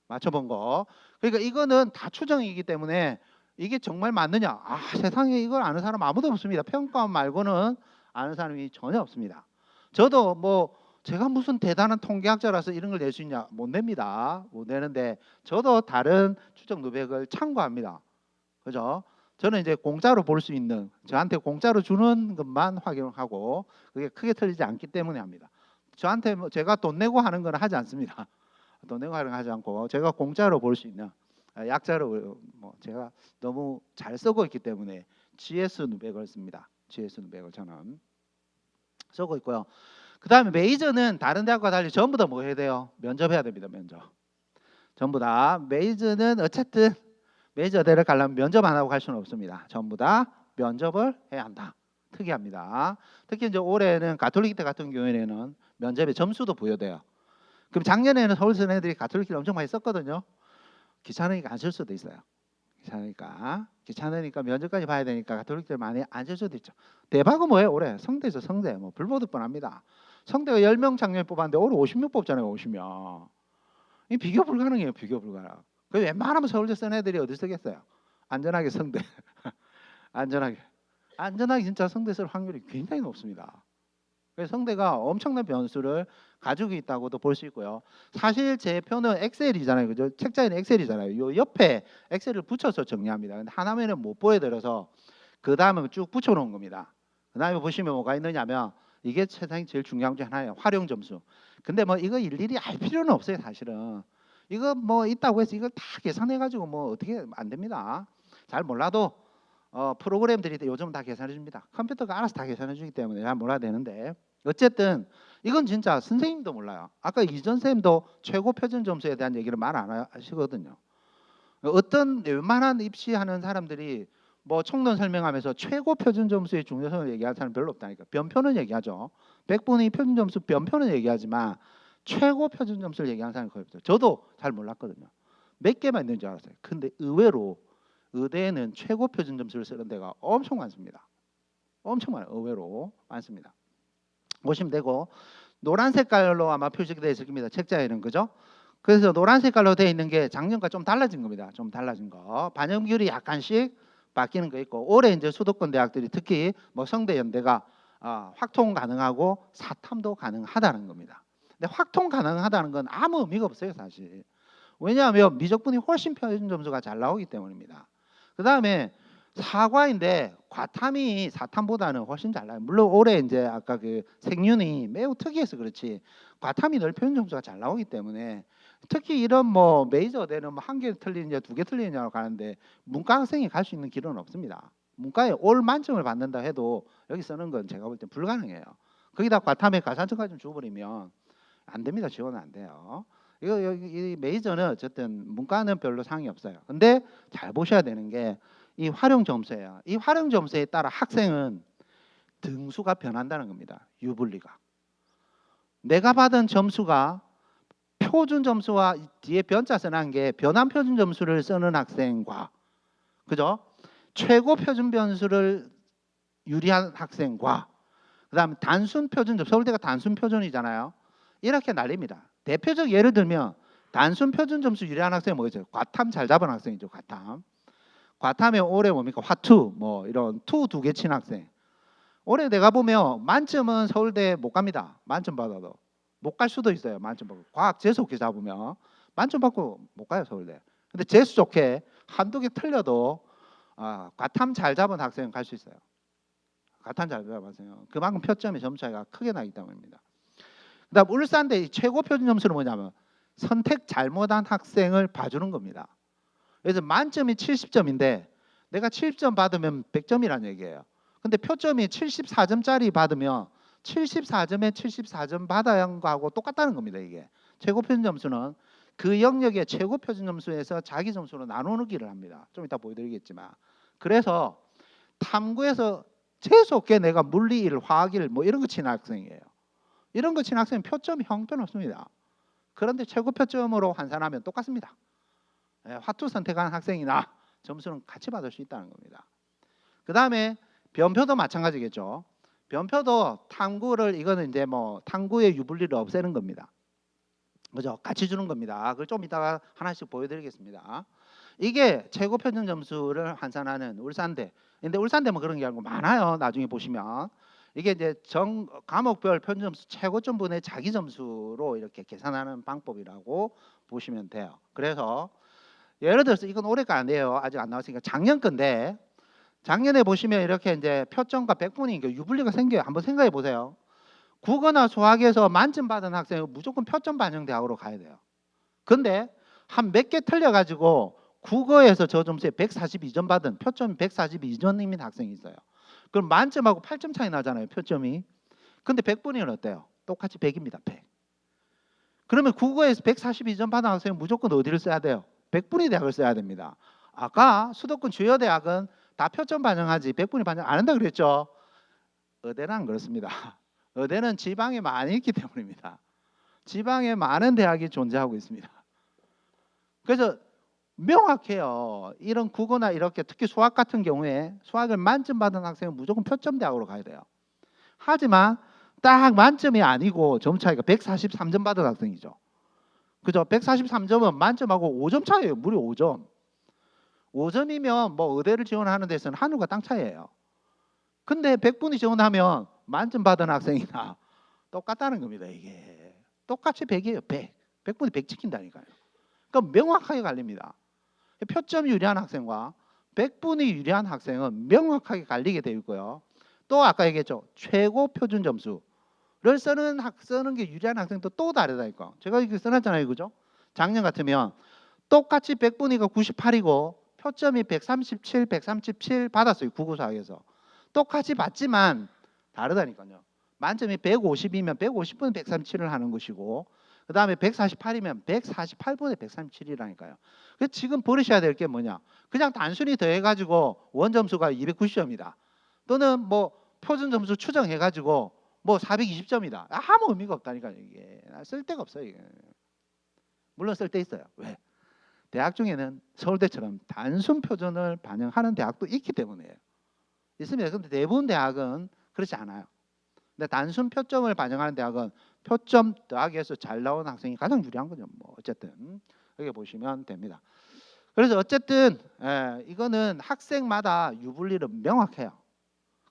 맞춰본 거. 그러니까 이거는 다 추정이기 때문에 이게 정말 맞느냐? 세상에 이걸 아는 사람 아무도 없습니다. 평가원 말고는 아는 사람이 전혀 없습니다. 저도 뭐 제가 무슨 대단한 통계학자라서 이런 걸 낼 수 있냐? 못 냅니다. 못 내는데 저도 다른 추정 누백을 참고합니다. 그죠? 저는 이제 공짜로 볼 수 있는, 저한테 공짜로 주는 것만 확인하고 그게 크게 틀리지 않기 때문에 합니다. 저한테 뭐 제가 돈 내고 하는 건 하지 않습니다. 돈 내고 하는 거 하지 않고 제가 공짜로 볼 수 있는 약자로 뭐 제가 너무 잘 쓰고 있기 때문에 GS 누백을 씁니다. GS 누백을 저는 쓰고 있고요. 그 다음에 메이저는 다른 대학과 달리 전부 다 뭐 해야 돼요? 면접해야 됩니다. 면접. 전부 다 메이저는 어쨌든 메이저 대를 가려면 면접 안 하고 갈 수는 없습니다. 전부 다 면접을 해야 한다. 특이합니다. 특히 이제 올해는 가톨릭대 같은 경우에는 면접에 점수도 부여돼요. 그럼 작년에는 서울서 애들이 가톨릭대를 엄청 많이 썼거든요. 귀찮으니까 안 쓸 수도 있어요. 귀찮으니까 면접까지 봐야 되니까 가톨릭대를 많이 안 쓸 수도 있죠. 대박은 뭐예요? 올해 성대죠. 성대. 뭐 불보듯 뻔합니다. 성대가 10명 작년에 뽑았는데 올해 50명 뽑잖아요. 50명. 이 비교 불가능해요. 비교 불가능. 그 웬만하면 서울대 쓴 애들이 어디 쓰겠어요? 안전하게 성대. 안전하게 진짜 성대 쓸 확률이 굉장히 높습니다. 그래서 성대가 엄청난 변수를 가지고 있다고도 볼 수 있고요. 사실 제 표는 엑셀이잖아요. 그죠? 책자에는 엑셀이잖아요. 요 옆에 엑셀을 붙여서 정리합니다. 근데 하나면은 못 보여드려서 그 다음에 쭉 붙여놓은 겁니다. 그 다음에 보시면 뭐가 있느냐면 이게 세상에 제일 중요한 게 하나예요. 활용 점수. 근데 뭐 이거 일일이 알 필요는 없어요. 사실은. 이거 뭐 있다고 해서 이걸 다 계산해가지고 뭐 어떻게 안 됩니다. 잘 몰라도 프로그램들이 요즘 다 계산해 줍니다. 컴퓨터가 알아서 다 계산해 주기 때문에 잘 몰라야 되는데 어쨌든 이건 진짜 선생님도 몰라요. 아까 이전 선생님도 최고 표준 점수에 대한 얘기를 말 안 하시거든요. 어떤 웬만한 입시하는 사람들이 뭐 총론 설명하면서 최고 표준 점수의 중요성을 얘기하는 사람 별로 없다니까. 변표는 얘기하죠. 100분의 표준 점수 변표는 얘기하지만 최고 표준 점수를 얘기하는 사람이 거의 없어요. 저도 잘 몰랐거든요. 몇 개만 있는 줄 알았어요. 근데 의외로 의대에는 최고 표준 점수를 쓰는 데가 엄청 많습니다. 엄청 많아요. 의외로 많습니다. 보시면 되고 노란 색깔로 아마 표시되어 있을 겁니다. 책자에는 그죠? 그래서 노란 색깔로 되어 있는 게 작년과 좀 달라진 겁니다. 좀 달라진 거. 반영 비율이 약간씩 바뀌는 거 있고 올해 이제 수도권 대학들이 특히 뭐 성대 연대가 확통 가능하고 사탐도 가능하다는 겁니다. 근데 확통 가능하다는 건 아무 의미가 없어요, 사실. 왜냐하면 미적분이 훨씬 표준 점수가 잘 나오기 때문입니다. 그 다음에 사과인데 과탐이 사탐보다는 훨씬 잘 나요. 물론 올해 이제 아까 그 생윤이 매우 특이해서 그렇지 과탐이 늘 표준 점수가 잘 나오기 때문에 특히 이런 뭐 메이저대는 뭐 한 개 틀리느냐 두 개 틀리느냐로 가는데 문과 학생이 갈 수 있는 길은 없습니다. 문과에 올 만점을 받는다 해도 여기 쓰는 건 제가 볼 때 불가능해요. 거기다 과탐에 가산점까지 좀 줘버리면 안 됩니다. 지원은 안 돼요. 이거 여기 이 메이저는 어쨌든 문과는 별로 상이 없어요. 근데 잘 보셔야 되는 게 이 활용 점수예요. 이 활용 점수에 따라 학생은 등수가 변한다는 겁니다. 유불리가. 내가 받은 점수가 표준 점수와 뒤에 변자 써놓은 게 변환 표준 점수를 쓰는 학생과 그죠? 최고 표준 변수를 유리한 학생과 그다음에 단순 표준 점수 서울대가 단순 표준이잖아요. 이렇게 날립니다. 대표적 예를 들면 단순 표준 점수 유리한 학생이 뭐겠어요? 과탐 잘 잡은 학생이죠. 과탐에 올해 뭡니까? 화투 뭐 이런 투 두 개 친 학생. 올해 내가 보면 만점은 서울대 못 갑니다. 만점 받아도 못 갈 수도 있어요. 만점 받고 과학 재수 좋게 잡으면 만점 받고 못 가요 서울대. 근데 재수 좋게 한두 개 틀려도 과탐 잘 잡은 학생은 갈 수 있어요. 과탐 잘 잡은 학생은 그만큼 표점의 점 차이가 크게 나기 때문입니다. 그다음 울산대 최고 표준 점수는 뭐냐면 선택 잘못한 학생을 봐주는 겁니다. 그래서 만점이 70점인데 내가 70점 받으면 100점이라는 얘기예요. 근데 표점이 74점짜리 받으면 74점에 74점 받아야 하는 거하고 똑같다는 겁니다. 이게 최고 표준 점수는 그 영역의 최고 표준 점수에서 자기 점수로 나누기를 합니다. 좀 이따 보여드리겠지만 그래서 탐구에서 재수없게 내가 물리 1, 화학 1 뭐 이런 거 치는 학생이에요. 이런 거 치는 학생은 표점이 형편없습니다. 그런데 최고 표점으로 환산하면 똑같습니다. 화투 선택한 학생이나 점수는 같이 받을 수 있다는 겁니다. 그 다음에 변표도 마찬가지겠죠. 변표도 탐구를 이거는 이제 뭐 탐구의 유불리를 없애는 겁니다. 그죠? 같이 주는 겁니다. 그걸 좀 이따가 하나씩 보여드리겠습니다. 이게 최고 표준 점수를 환산하는 울산대. 근데 울산대면 그런 게 아니고 많아요. 나중에 보시면 이게 이제 정 과목별 표준 점수 최고점 분의 자기 점수로 이렇게 계산하는 방법이라고 보시면 돼요. 그래서 예를 들어서 이건 올해 거 아니에요. 아직 안 나왔으니까 작년 건데 작년에 보시면 이렇게 이제 표점과 백분위 유불리가 생겨요. 한번 생각해 보세요. 국어나 수학에서 만점 받은 학생은 무조건 표점 반영 대학으로 가야 돼요. 근데 한 몇 개 틀려가지고 국어에서 저 점수에 142점 받은 표점이 142점인 학생이 있어요. 그럼 만점하고 8점 차이 나잖아요. 표점이. 근데 백분위는 어때요? 똑같이 100입니다. 100. 그러면 국어에서 142점 받은 학생은 무조건 어디를 써야 돼요? 백분위 대학을 써야 됩니다. 아까 수도권 주요 대학은 다 표점 반영하지 백분위 반영 안 한다 그랬죠? 의대는 안 그렇습니다. 의대는 지방에 많이 있기 때문입니다. 지방에 많은 대학이 존재하고 있습니다. 그래서 명확해요. 이런 국어나 이렇게 특히 수학 같은 경우에 수학을 만점 받은 학생은 무조건 표점 대학으로 가야 돼요. 하지만 딱 만점이 아니고 점 차이가 143점 받은 학생이죠. 그죠? 143점은 만점하고 5점 차이예요. 무려 5점. 5점이면 뭐 의대를 지원하는 데서는 하늘과 땅 차이예요. 근데 100분위 지원하면 만점 받은 학생이나 똑같다는 겁니다. 이게 똑같이 100이에요. 100. 100분위 100 지킨다니까요. 그러니까 명확하게 갈립니다. 표점 유리한 학생과 100분위 유리한 학생은 명확하게 갈리게 되어 있고요. 또 아까 얘기했죠. 최고 표준 점수를 쓰는 게 유리한 학생도 또 다르다니까. 제가 이렇게 써놨잖아요. 그죠? 작년 같으면 똑같이 100분위가 98이고 표점이 137, 137 받았어요. 국어수학에서. 똑같이 받지만 다르다니까요. 만점이 150이면 150분에 137을 하는 것이고 그 다음에 148이면 148분에 137이라니까요. 그래서 지금 버리셔야 될 게 뭐냐. 그냥 단순히 더해가지고 원점수가 290점이다. 또는 뭐 표준점수 추정해가지고 뭐 420점이다. 아무 의미가 없다니까요. 이게 쓸데가 없어요. 이게. 물론 쓸데 있어요. 왜? 대학 중에는 서울대처럼 단순 표준을 반영하는 대학도 있기 때문이에요. 있습니다. 그런데 대부분 대학은 그렇지 않아요. 근데 단순 표점을 반영하는 대학은 표점 더하기에서 잘 나오는 학생이 가장 유리한 거죠. 뭐 어쨌든 여기 보시면 됩니다. 그래서 어쨌든 이거는 학생마다 유불리는 명확해요.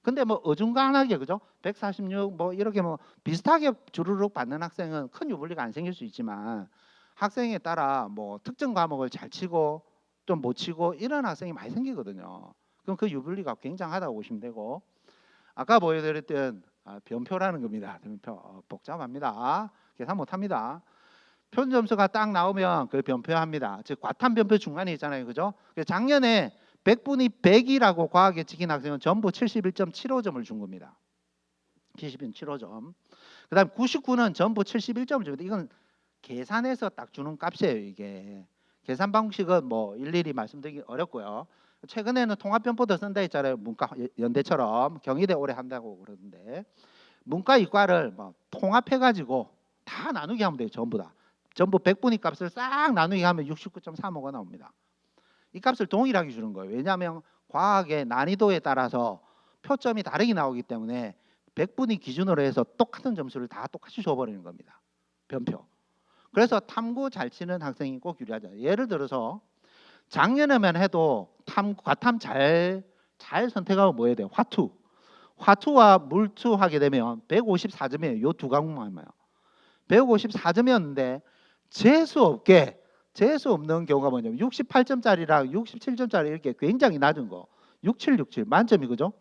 근데 뭐 어중간하게 그죠? 146 뭐 이렇게 뭐 비슷하게 주르륵 받는 학생은 큰 유불리가 안 생길 수 있지만 학생에 따라 뭐 특정 과목을 잘 치고 좀 못 치고 이런 학생이 많이 생기거든요. 그럼 그 유불리가 굉장하다고 보시면 되고 아까 보여드렸던 변표라는 겁니다. 변표 복잡합니다. 계산 못합니다. 표준 점수가 딱 나오면 그걸 변표합니다. 즉 과탐 변표 중간에 있잖아요. 그죠? 작년에 100분이 100이라고 과학에 찍힌 학생은 전부 71.75점을 준 겁니다. 71.75점. 그 다음 99는 전부 71점을 줍니다. 이건 계산해서 딱 주는 값이에요. 이게. 계산 방식은 뭐 일일이 말씀드리기 어렵고요. 최근에는 통합변포도 쓴다 했잖아요. 문과 연대처럼 경희대 오래 한다고 그러는데 문과 이과를 뭐 통합해가지고 다 나누기 하면 돼요. 전부 다. 전부 100분위 값을 싹 나누기 하면 69.35가 나옵니다. 이 값을 동일하게 주는 거예요. 왜냐하면 과학의 난이도에 따라서 표점이 다르게 나오기 때문에 100분위 기준으로 해서 똑같은 점수를 다 똑같이 줘버리는 겁니다. 변표. 그래서 탐구 잘 치는 학생이 꼭 유리하죠. 예를 들어서 작년에만 해도 과탐 잘 선택하고 뭐 해야 돼요? 화투와 물투 하게 되면 154점이에요. 요 두 과목만 하면 154점이었는데 재수 없는 경우가 뭐냐면 68점짜리랑 67점짜리 이렇게 굉장히 낮은 거 6767 만점이 그죠?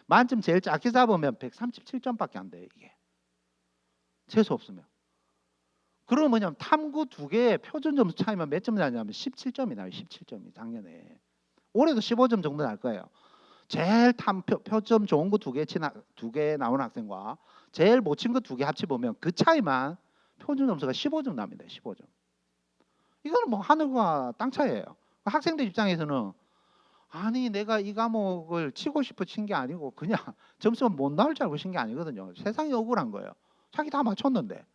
만점 제일 작게 잡으면 137점밖에 안 돼요. 이게 재수 없으면. 그러면 뭐냐면 탐구 두 개의 표준 점수 차이면 몇 점 나냐면 17점이 나요. 17점이 작년에. 올해도 15점 정도 날 거예요. 제일 표점 좋은 거 두 개 나오는 학생과 제일 못 친 거 두 개 합치 보면 그 차이만 표준 점수가 15점 납니다. 15점. 이거는 뭐 하늘과 땅 차이예요. 학생들 입장에서는 아니 내가 이 과목을 치고 싶어 친 게 아니고 그냥 점수가 못 나올 줄 알고 친 게 아니거든요. 세상이 억울한 거예요. 자기 다 맞췄는데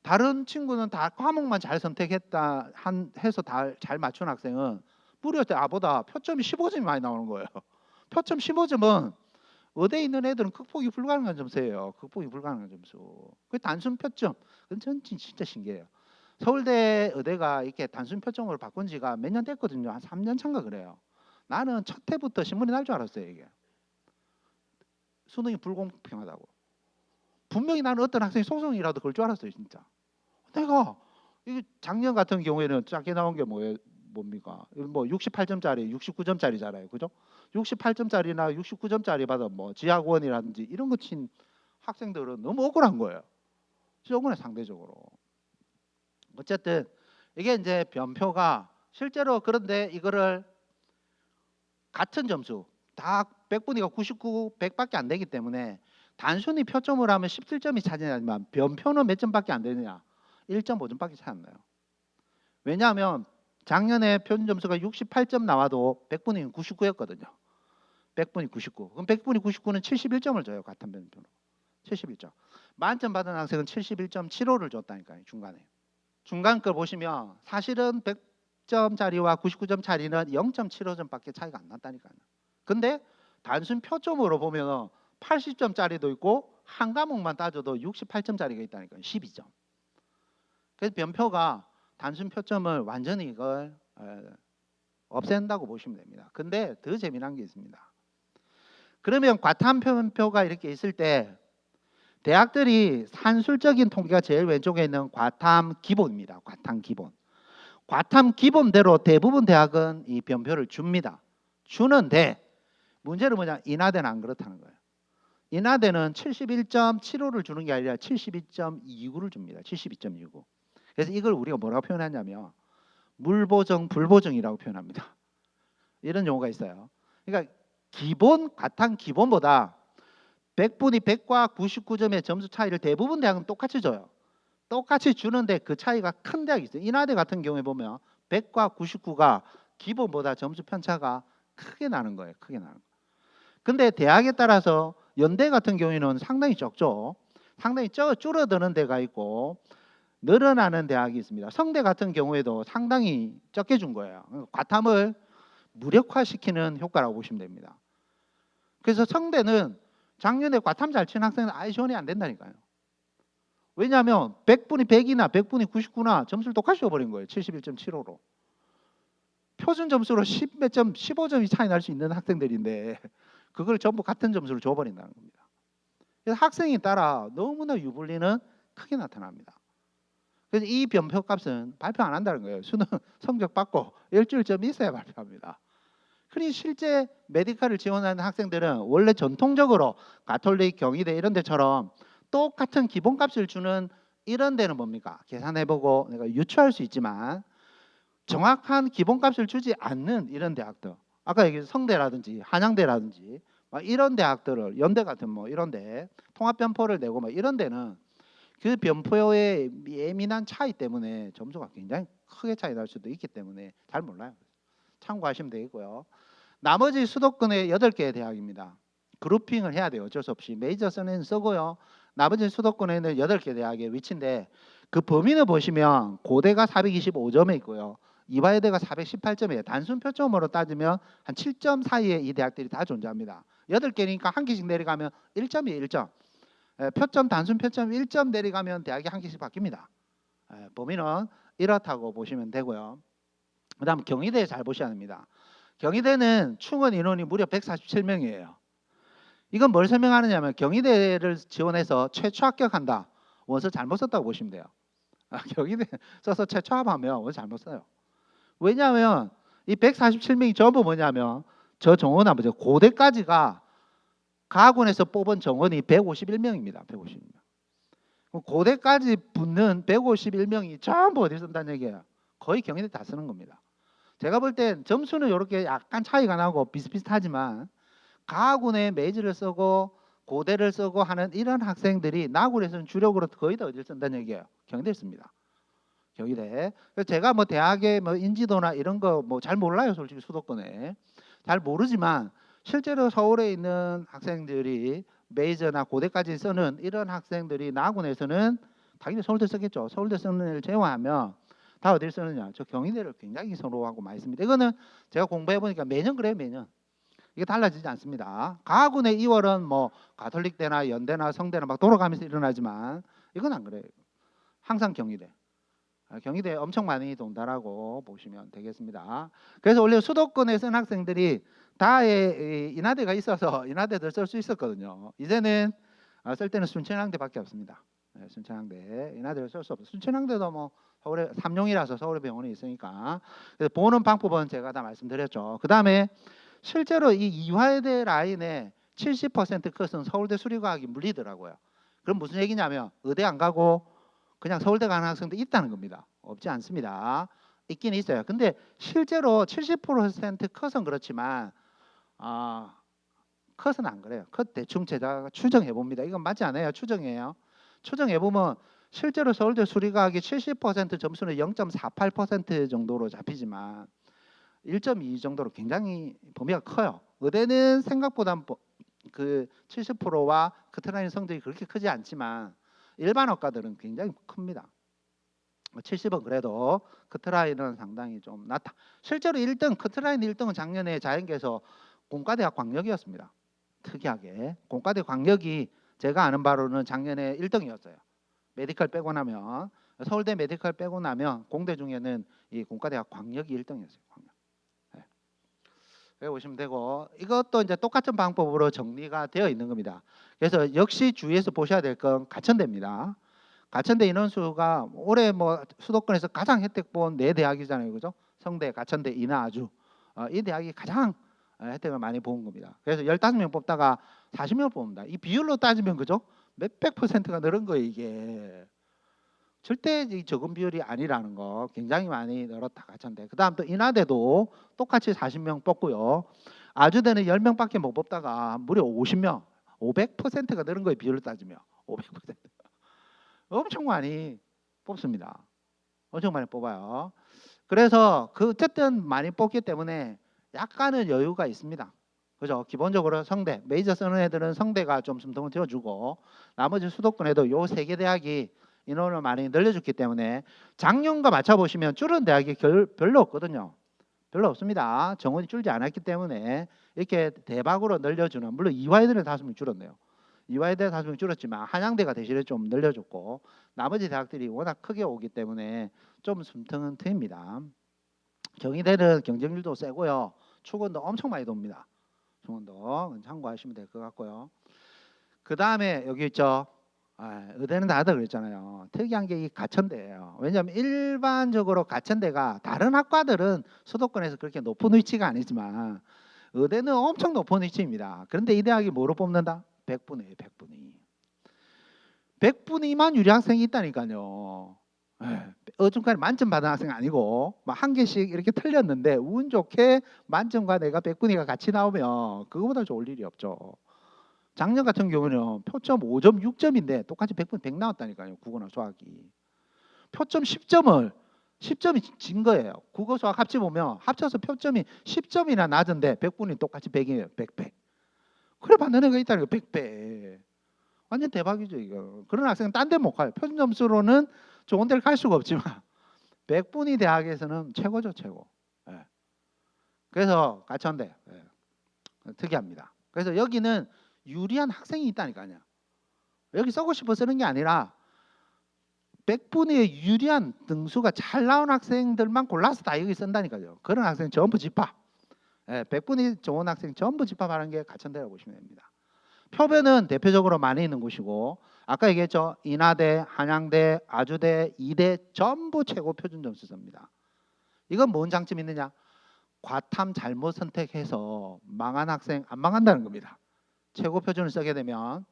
다른 친구는 다 과목만 잘 선택했다 해서 다 잘 맞춘 학생은 무려 나보다 표점이 15점이 많이 나오는 거예요. 표점 15점은 의대에 있는 애들은 극복이 불가능한 점수예요. 극복이 불가능한 점수. 그 단순 표점. 그건 전 진짜 신기해요. 서울대 의대가 이렇게 단순 표점으로 바꾼 지가 몇 년 됐거든요. 한 3년 차인가 그래요. 나는 첫 해부터 신문이 날 줄 알았어요. 이게. 수능이 불공평하다고. 분명히 나는 어떤 학생이 소송이라도 걸 줄 알았어요. 진짜. 내가 이 작년 같은 경우에는 작게 나온 게 뭡니까? 뭐 68점짜리, 69점짜리잖아요. 그죠? 68점짜리나 69점짜리 받아 뭐 지하고원이라든지 이런 거 친 학생들은 너무 억울한 거예요. 억울해 상대적으로. 어쨌든 이게 이제 변표가 실제로 그런데 이거를 같은 점수 다 100분위가 99, 100밖에 안 되기 때문에 단순히 표점을 하면 17점이 차지하지만 변표는 몇 점밖에 안 되느냐? 1.5점밖에 차이 안 나요. 왜냐하면 작년에 표준 점수가 68점 나와도 100분위는 99였거든요. 100분위 99. 그럼 100분위 99는 71점을 줘요. 같은 변표로. 71점. 만점 받은 학생은 71.75를 줬다니까요. 중간에. 중간 걸 보시면 사실은 100점짜리와 99점짜리는 0.75점밖에 차이가 안 났다니까요. 근데 단순 표점으로 보면 80점짜리도 있고 한 과목만 따져도 68점짜리가 있다니까요. 12점. 그래서 변표가 단순 표점을 완전히 이걸 없앤다고 보시면 됩니다. 근데 더 재미난 게 있습니다. 그러면 과탐 변표가 이렇게 있을 때 대학들이 산술적인 통계가 제일 왼쪽에 있는 과탐 기본입니다. 과탐 기본. 과탐 기본대로 대부분 대학은 이 변표를 줍니다. 주는데 문제는 뭐냐? 인하대는 안 그렇다는 거예요. 인하대는 71.75를 주는 게 아니라 72.29를 줍니다. 72.29. 그래서 이걸 우리가 뭐라고 표현하냐면 물보정, 불보정이라고 표현합니다. 이런 용어가 있어요. 그러니까 기본, 과탐 기본보다 100분이 100과 99점의 점수 차이를 대부분 대학은 똑같이 줘요. 똑같이 주는데 그 차이가 큰 대학이 있어요. 인하대 같은 경우에 보면 100과 99가 기본보다 점수 편차가 크게 나는 거예요. 크게 나는 거예요. 근데 대학에 따라서 연대 같은 경우에는 상당히 적죠. 상당히 줄어드는 데가 있고 늘어나는 대학이 있습니다. 성대 같은 경우에도 상당히 적게 준 거예요. 과탐을 무력화시키는 효과라고 보시면 됩니다. 그래서 성대는 작년에 과탐 잘 친 학생은 아예 지원이 안 된다니까요. 왜냐하면 100분이 100이나 100분이 99나 점수를 똑같이 줘버린 거예요. 71.75로. 표준 점수로 10 몇 점, 15점이 차이 날 수 있는 학생들인데 그걸 전부 같은 점수로 줘버린다는 겁니다. 그래서 학생에 따라 너무나 유불리는 크게 나타납니다. 그래서 이 변표 값은 발표 안 한다는 거예요. 수능 성적 받고 일주일쯤 있어야 발표합니다. 그러니 실제 메디컬을 지원하는 학생들은 원래 전통적으로 가톨릭, 경희대 이런 데처럼 똑같은 기본값을 주는 이런 데는 뭡니까? 계산해보고 내가 유추할 수 있지만 정확한 기본값을 주지 않는 이런 대학들, 아까 얘기한 성대라든지 한양대라든지 이런 대학들을, 연대 같은 뭐 이런 데 통합변표를 내고 막 이런 데는 그 변표의 예민한 차이 때문에 점수가 굉장히 크게 차이 날 수도 있기 때문에 잘 몰라요. 참고하시면 되겠고요. 나머지 수도권의 8개의 대학입니다. 그룹핑을 해야 돼요. 어쩔 수 없이. 메이저서는 쓰고요. 나머지 수도권에는 8개 대학의 위치인데 그 범위를 보시면 고대가 425점에 있고요. 이화여대가 418점이에요. 단순 표점으로 따지면 한 7점 사이에 이 대학들이 다 존재합니다. 8개니까 한 개씩 내려가면 1점이에요. 1점. 표점 단순 표점 1점 내려가면 대학이 한 개씩 바뀝니다. 범위는 이렇다고 보시면 되고요. 그 다음 경희대 잘 보셔야 합니다. 경희대는 충원 인원이 무려 147명이에요. 이건 뭘 설명하느냐면 경희대를 지원해서 최초 합격한다. 원서 잘못 썼다고 보시면 돼요. 경희대 써서 최초 합하면 원서 잘못 써요. 왜냐하면 이 147명이 전부 뭐냐면 저 정원 아버지 고대까지가 가학원에서 뽑은 정원이 151명입니다. 151명. 고대까지 붙는 151명이 전부 어디 쓴다는 얘기예요. 거의 경희대 다 쓰는 겁니다. 제가 볼 땐 점수는 이렇게 약간 차이가 나고 비슷비슷하지만 가학원에 메이저를 쓰고 고대를 쓰고 하는 이런 학생들이 나군에서는 주력으로 거의 다 어디를 쓴다는 얘기예요. 경희대를 씁니다. 경희대. 그래서 제가 뭐 대학의 뭐 인지도나 이런 거 뭐 잘 몰라요. 솔직히 수도권에. 잘 모르지만 실제로 서울에 있는 학생들이 메이저나 고대까지 쓰는 이런 학생들이 나군에서는 당연히 서울대 쓰겠죠. 서울대 쓰는 애를 제외하면 다 어디를 쓰느냐? 저 경희대를 굉장히 선호하고 많이 씁니다. 이거는 제가 공부해 보니까 매년 그래요. 매년. 이게 달라지지 않습니다. 가군의 2월은 뭐 가톨릭대나 연대나 성대나 막 돌아가면서 일어나지만 이건 안 그래요. 항상 경희대. 경희대 엄청 많이 돈다라고 보시면 되겠습니다. 그래서 원래 수도권에 쓴 학생들이 다 인하대가 있어서 인하대들 쓸 수 있었거든요. 이제는 쓸 때는 순천향대밖에 없습니다. 순천향대 인하대를 쓸 수 없어요. 순천향대도 뭐 서울에 삼용이라서 서울에 병원이 있으니까. 그래서 보는 방법은 제가 다 말씀드렸죠. 그 다음에 실제로 이 이화여대 라인에 70% 컷은 서울대 수리과학이 물리더라고요. 그럼 무슨 얘기냐면 의대 안 가고 그냥 서울대 가는 학생도 있다는 겁니다. 없지 않습니다. 있긴 있어요. 근데 실제로 70% 컷은 그렇지만 컷은 안 그래요. 컷 대충 제가 추정해 봅니다. 이건 맞지 않아요. 추정이에요. 추정해 보면 실제로 서울대 수리과학이 70% 점수는 0.48% 정도로 잡히지만 1.2 정도로 굉장히 범위가 커요. 의대는 생각보다 그 70%와 커트라인 성적이 그렇게 크지 않지만 일반 학과들은 굉장히 큽니다. 70은 그래도 커트라인은 상당히 좀 낮다. 실제로 1등 커트라인 1등은 작년에 자연계에서 공과대학 광역이었습니다. 특이하게 공과대 광역이 제가 아는 바로는 작년에 1등이었어요. 메디컬 빼고 나면 서울대 메디컬 빼고 나면 공대 중에는 이 공과대학 광역이 1등이었어요. 광역. 네. 여기 보시면 되고 이것도 이제 똑같은 방법으로 정리가 되어 있는 겁니다. 그래서 역시 주의해서 보셔야 될 건 가천대입니다. 가천대 인원수가 올해 뭐 수도권에서 가장 혜택 본 네 대학이잖아요, 그죠? 성대, 가천대, 인하, 아주 이 대학이 가장 혜택을 많이 본 겁니다. 그래서 15명 뽑다가 40명 뽑는다. 이 비율로 따지면 그죠? 몇백 %가 늘은 거예요, 이게. 절대 이 적은 비율이 아니라는 거 굉장히 많이 늘었다 가천대. 그다음 또 인하대도 똑같이 40명 뽑고요. 아주대는 10명밖에 못 뽑다가 무려 50명, 500%가 늘은 거예요, 비율로 따지면. 500%. 엄청 많이 뽑습니다. 엄청 많이 뽑아요. 그래서 그 어쨌든 많이 뽑기 때문에 약간은 여유가 있습니다. 그죠? 기본적으로 성대, 메이저 쓰는 애들은 성대가 좀 숨통을 틔워주고 나머지 수도권에도 요 세 개 대학이 인원을 많이 늘려줬기 때문에 작년과 맞춰보시면 줄은 대학이 별로 없거든요. 별로 없습니다. 정원이 줄지 않았기 때문에 이렇게 대박으로 늘려주는, 물론 이화여대는 5명 줄었네요. 이화여대 5명 줄었지만 한양대가 대신에 좀 늘려줬고 나머지 대학들이 워낙 크게 오기 때문에 좀 숨통은 트입니다. 경희대는 경쟁률도 세고요. 축원도 엄청 많이 돕니다. 축원도 참고하시면 될 것 같고요. 그 다음에 여기 있죠. 의대는 다들 그랬잖아요. 특이한 게 이 가천대예요. 왜냐하면 일반적으로 가천대가 다른 학과들은 수도권에서 그렇게 높은 위치가 아니지만 의대는 엄청 높은 위치입니다. 그런데 이 대학이 뭐로 뽑는다? 100분위예요. 100분위. 100분위만 유리 학생이 있다니까요. 어중간에 만점 받은 학생 아니고 막 한 개씩 이렇게 틀렸는데 운 좋게 만점과 내가 100분위가 같이 나오면 그거보다 좋을 일이 없죠. 작년 같은 경우는 표점 5점, 6점인데 똑같이 100분 100 나왔다니까요. 국어나 수학이. 표점 10점이 진 거예요. 국어 수학 합치 보면 합쳐서 표점이 10점이나 낮은데 100분이 똑같이 100이에요. 100. 그래 받는 애가 있다는 거 100배. 완전 대박이죠, 이거. 그런 학생은 딴 데 못 가요. 표준 점수로는 좋은 데를 갈 수가 없지만 100분위 대학에서는 최고죠, 최고. 예. 그래서 가천대 특이합니다. 그래서 여기는 유리한 학생이 있다니까요. 여기 쓰고 싶어 쓰는 게 아니라 100분위에 유리한 등수가 잘 나온 학생들만 골라서 다 여기 쓴다니까요. 그런 학생 전부 집합. 100분위 좋은 학생 전부 집합하는 게 가천대라고 보시면 됩니다. 표변은 대표적으로 많이 있는 곳이고 아까 얘기했죠. 인하대, 한양대, 아주대, 이대 전부 최고 표준 점수 씁니다. 이건 뭔 장점이 있느냐? 과탐 잘못 선택해서 망한 학생 안 망한다는 겁니다. 최고 표준을 쓰게 되면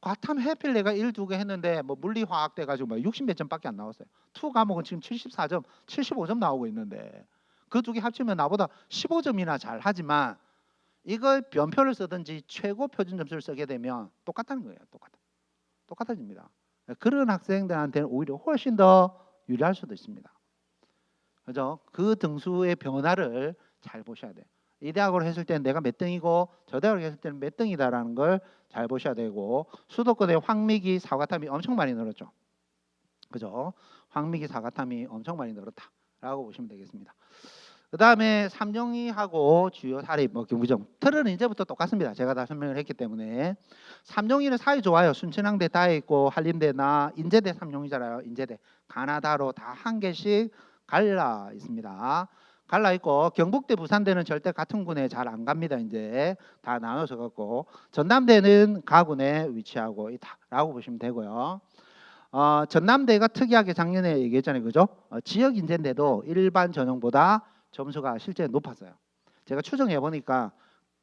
과탐 해필 내가 1, 2개 했는데 뭐 물리 화학 돼 가지고 막 60몇 점밖에 안 나왔어요. 투 과목은 지금 74점, 75점 나오고 있는데 그 두 개 합치면 나보다 15점이나 잘 하지만 이걸 변표를 쓰든지 최고 표준 점수를 쓰게 되면 똑같다는 거예요. 똑같아집니다. 그런 학생들한테는 오히려 훨씬 더 유리할 수도 있습니다. 그죠? 그 등수의 변화를 잘 보셔야 돼요. 이 대학으로 했을 때는 내가 몇 등이고 저 대학으로 했을 때는 몇 등이다라는 걸 잘 보셔야 되고 수도권의 황미기 사과탐이 엄청 많이 늘었죠. 그죠? 황미기 사과탐이 엄청 많이 늘었다라고 보시면 되겠습니다. 그 다음에 삼종이하고 주요 사립, 뭐 경부정 틀은 이제부터 똑같습니다. 제가 다 설명을 했기 때문에 삼종이는 사이 좋아요. 순천향대 다 있고 한림대나 인제대 삼종이잖아요. 인제대 가나다로 다 한 개씩 갈라 있습니다. 갈라 있고 경북대, 부산대는 절대 같은 군에 잘 안 갑니다. 이제 다 나눠서 갖고 전남대는 가군에 위치하고 있다라고 보시면 되고요. 전남대가 특이하게 작년에 얘기했잖아요, 그죠? 지역 인재인데도 일반 전형보다 점수가 실제 높았어요. 제가 추정해 보니까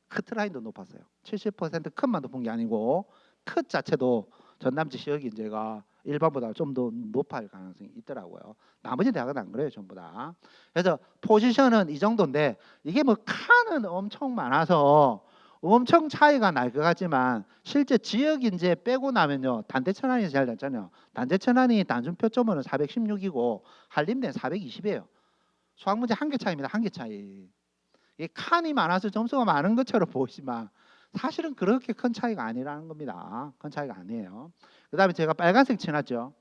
커트라인도 높았어요. 70% 컷만 높은 게 아니고 컷 자체도 전남 지역 인재가 일반보다 좀 더 높을 가능성이 있더라고요. 나머지 대학은 안 그래요, 전부 다. 그래서 포지션은 이 정도인데 이게 뭐 칸은 엄청 많아서 엄청 차이가 날 것 같지만 실제 지역 인재 빼고 나면요, 단대천안이 제일 낮잖아요. 단대천안이 단순 표점으로는 416이고 한림대는 420이에요. 수학 문제 한 개 차이입니다. 한 개 차이. 이 칸이 많아서 점수가 많은 것처럼 보이지만 사실은 그렇게 큰 차이가 아니라는 겁니다. 큰 차이가 아니에요. 그 다음에 제가 빨간색 칠했죠.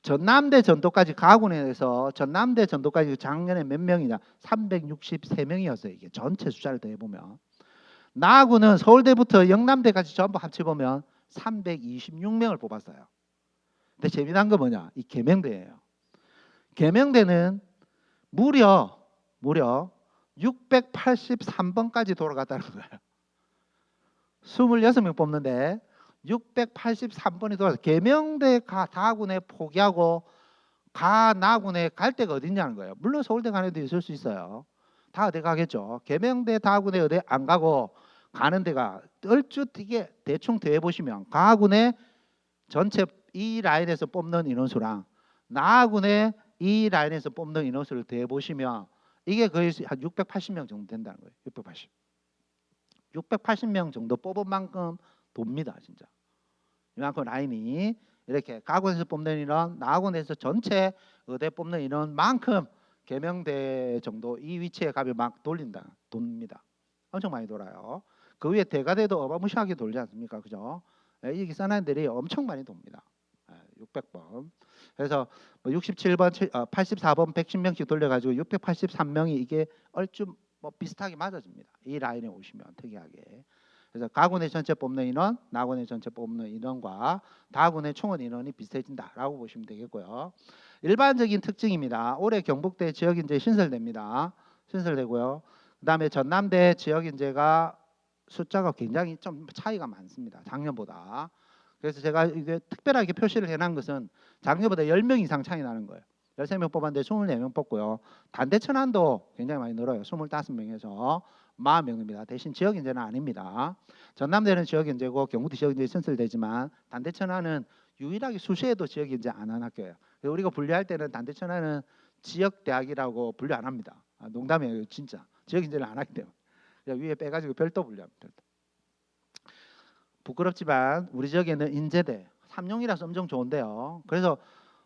전남대 전도까지 가군에서 전남대 전도까지 작년에 몇 명이냐? 363명이었어요. 이게 전체 숫자를 더해보면. 나군은 서울대부터 영남대까지 전부 합쳐보면 326명을 뽑았어요. 근데 재미난 거 뭐냐? 이 계명대예요. 계명대는 무려 683번까지 돌아갔다는 거예요. 26명 뽑는데 683번이 돌아서 계명대 다군에 포기하고 나군에 갈 데가 어딨냐는 거예요. 물론 서울대 가는 데 있을 수 있어요. 다 어디 가겠죠. 계명대 다군에 어디 안 가고 가는 데가 얼추 이게 대충 대해보시면 가군에 전체 이 라인에서 뽑는 인원수랑 나군에 이 라인에서 뽑는 인원수를 대해보시면 이게 거의 한 680명 정도 된다는 거예요. 680명 정도 뽑은 만큼 돕니다. 진짜. 이만큼 라인이 이렇게 가군에서 뽑는 인원, 나군에서 전체 의대 뽑는 인원만큼 계명대 정도 이 위치에 가면 막 돕니다. 엄청 많이 돌아요. 그 위에 대가대도 어마무시하게 돌지 않습니까? 그죠? 이 기사단들이 엄청 많이 돕니다. 600번. 그래서 뭐 67번, 84번 110명씩 돌려가지고 683명이 이게 얼추 뭐 비슷하게 맞아집니다. 이 라인에 오시면 특이하게. 그래서 가군의 전체 뽑는 인원, 나군의 전체 뽑는 인원과 다군의 총원 인원이 비슷해진다라고 보시면 되겠고요. 일반적인 특징입니다. 올해 경북대 지역인재 신설됩니다. 신설되고요. 그 다음에 전남대 지역인재가 숫자가 굉장히 좀 차이가 많습니다. 작년보다. 그래서 제가 이게 특별하게 표시를 해놓은 것은 작년보다 10명 이상 차이 나는 거예요. 13명 뽑았는데 24명 뽑고요. 단대천안도 굉장히 많이 늘어요. 25명에서 40명입니다. 대신 지역인재는 아닙니다. 전남대는 지역인재고 경북도 지역인재 신설되지만 단대천안은 유일하게 수시에도 지역인재 안 하는 학교예요. 그래서 우리가 분류할 때는 단대천안은 지역대학이라고 분류 안 합니다. 농담이에요. 진짜. 지역인재를 안 하기 때문에. 위에 빼가지고 별도 분류합니다. 부끄럽지만 우리 지역에는 인재대, 삼용이라서 엄청 좋은데요. 그래서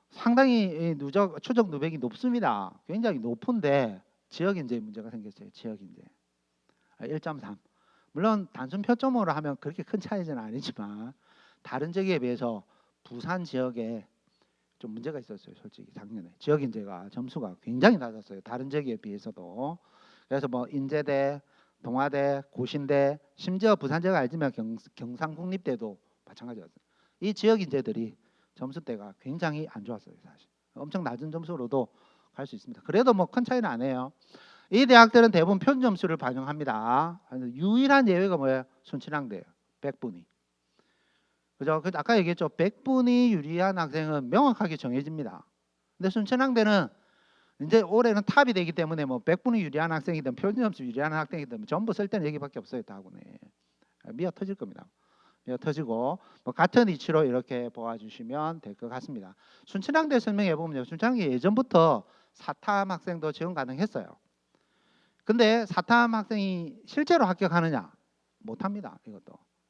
상당히 추적 누백이 높습니다. 굉장히 높은데 지역인재 문제가 생겼어요. 지역인재 1.3. 물론 단순 표점으로 하면 그렇게 큰 차이는 아니지만 다른 지역에 비해서 부산 지역에 좀 문제가 있었어요. 솔직히 작년에 지역인재가 점수가 굉장히 낮았어요. 다른 지역에 비해서도. 그래서 뭐 인제대, 동아대, 고신대, 심지어 부산 지역 알지만 경상국립대도 마찬가지였어요. 이 지역인재들이 점수대가 굉장히 안 좋았어요. 사실 엄청 낮은 점수로도 갈 수 있습니다. 그래도 뭐 큰 차이는 안 해요. 이 대학들은 대부분 표준 점수를 반영합니다. 유일한 예외가 뭐예요? 순천향대예요. 100분위. 그죠? 아까 얘기했죠. 100분이 유리한 학생은 명확하게 정해집니다. 근데 순천향대는 이제 올해는 탑이 되기 때문에 뭐 100분이 유리한 학생이든 표준 점수 유리한 학생이든 전부 쓸 때는 얘기밖에 없어요. 다군에 미어 터질 겁니다. 미어 터지고 뭐 같은 이치로 이렇게 보아주시면 될 것 같습니다. 순천향대 설명해 보면요. 순천향대 예전부터 사탐 학생도 지원 가능했어요. 근데 사탐 학생이 실제로 합격하느냐? 못합니다.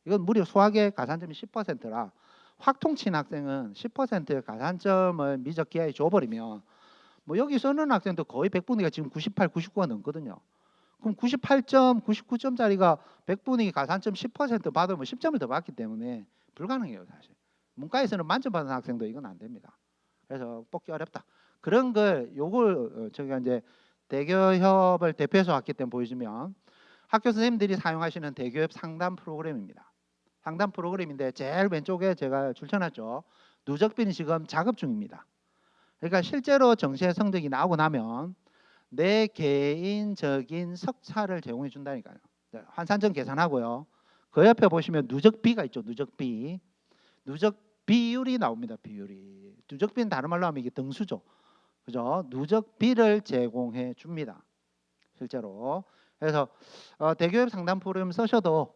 이건 무려 수학의 가산점이 10%라 확통친 학생은 10%의 가산점을 미적 기하에 줘버리면 뭐 여기 쓰는 학생도 거의 100분위가 지금 98, 99가 넘거든요. 그럼 98점, 99점짜리가 100분위 가산점 10% 받으면 10점을 더 받기 때문에 불가능해요. 사실 문과에서는 만점 받은 학생도 이건 안 됩니다. 그래서 뽑기 어렵다. 그런 걸 요걸 저희가 이제 대교협을 대표해서 왔기 때문에 보여주면 학교 선생님들이 사용하시는 대교협 상담 프로그램입니다. 상담 프로그램인데 제일 왼쪽에 제가 줄쳐놨죠. 누적빈이 지금 작업 중입니다. 그러니까 실제로 정시의 성적이 나오고 나면 내 개인적인 석차를 제공해 준다니까요. 환산점 계산하고요. 그 옆에 보시면 누적비가 있죠. 누적비. 누적 비율이 나옵니다. 비율이. 누적비는 다른 말로 하면 이게 등수죠. 그죠? 누적비를 제공해 줍니다. 실제로. 그래서 대교협 상담 프로그램 쓰셔도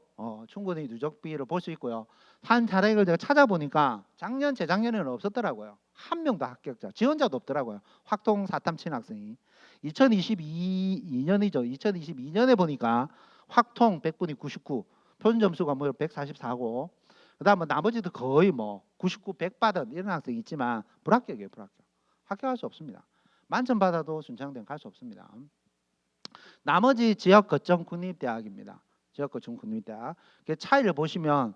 충분히 누적비를 볼 수 있고요. 한 자력을 제가 찾아보니까 작년 재작년에는 없었더라고요. 한 명도 합격자, 지원자도 없더라고요. 확통 사탐 친 학생이 2022년이죠. 2022년에 보니까 확통 100분이 99, 표준 점수가 뭐 144고, 그다음 나머지도 거의 뭐 99, 100 받은 이런 학생이 있지만 불합격이에요. 불합격. 합격할 수 없습니다. 만점 받아도 순창대는 갈 수 없습니다. 나머지 지역 거점 국립대학입니다. 지역 거점 국립대학. 그 차이를 보시면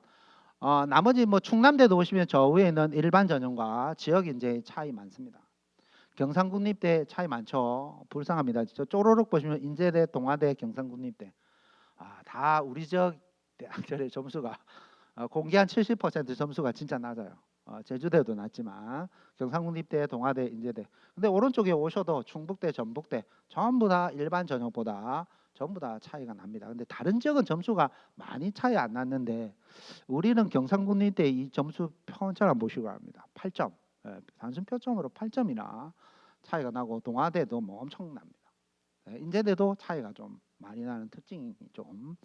나머지 뭐 충남대도 보시면 저 위에 있는 일반 전형과 지역 인재의 차이 많습니다. 경상국립대 차이 많죠. 불쌍합니다. 저 쪼로록 보시면 인제대, 동아대, 경상국립대 다 우리 지역 대학들의 점수가 공개한 70% 점수가 진짜 낮아요. 제주대도 낮지만 경상국립대, 동아대, 인제대. 근데 오른쪽에 오셔도 충북대, 전북대 전부 다 일반 전형보다 전부 다 차이가 납니다. 근데 다른 지역은 점수가 많이 차이 안 났는데 우리는 경상국립대 이 점수 평점을 보시고 합니다. 8점. 단순 표점으로 8점이나 차이가 나고 동아대도 뭐 엄청납니다. 인제대도 차이가 좀 많이 나는 특징이 좀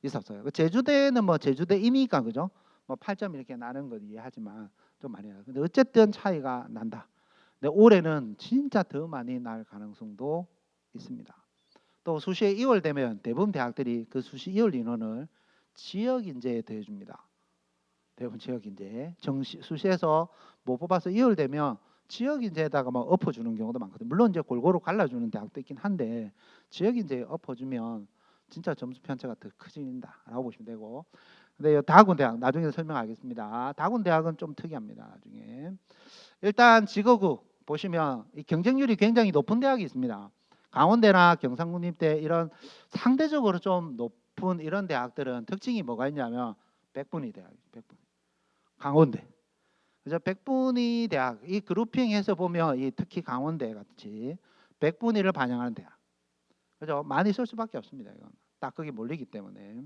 있었어요. 제주대는 뭐 제주대이니까 그죠? 뭐 8점 이렇게 나는 건 이해하지만 좀 많이 나요. 근데 어쨌든 차이가 난다. 근데 올해는 진짜 더 많이 날 가능성도 있습니다. 또 수시에 2월 되면 대부분 대학들이 그 수시 2월 인원을 지역 인재에 더해줍니다. 대부분 지역 인재. 수시에서 못 뽑아서 2월 되면 지역 인재에다가 막 엎어주는 경우도 많거든요. 물론 이제 골고루 갈라주는 대학도 있긴 한데 지역 인재에 엎어주면 진짜 점수 편차가 더 커진다라고 보시면 되고. 근데 다군대학 나중에 설명하겠습니다. 다군대학은 좀 특이합니다. 나중에 일단 직업구 보시면 이 경쟁률이 굉장히 높은 대학이 있습니다. 강원대나 경상국립대 이런 상대적으로 좀 높은 이런 대학들은 특징이 뭐가 있냐면 100분위 대학, 100분. 강원대. 그래서 100분위 대학 이 그룹핑해서 보면 이 특히 강원대 같이 100분위를 반영하는 대학. 그죠? 많이 쓸 수밖에 없습니다. 이건 딱 거기 몰리기 때문에.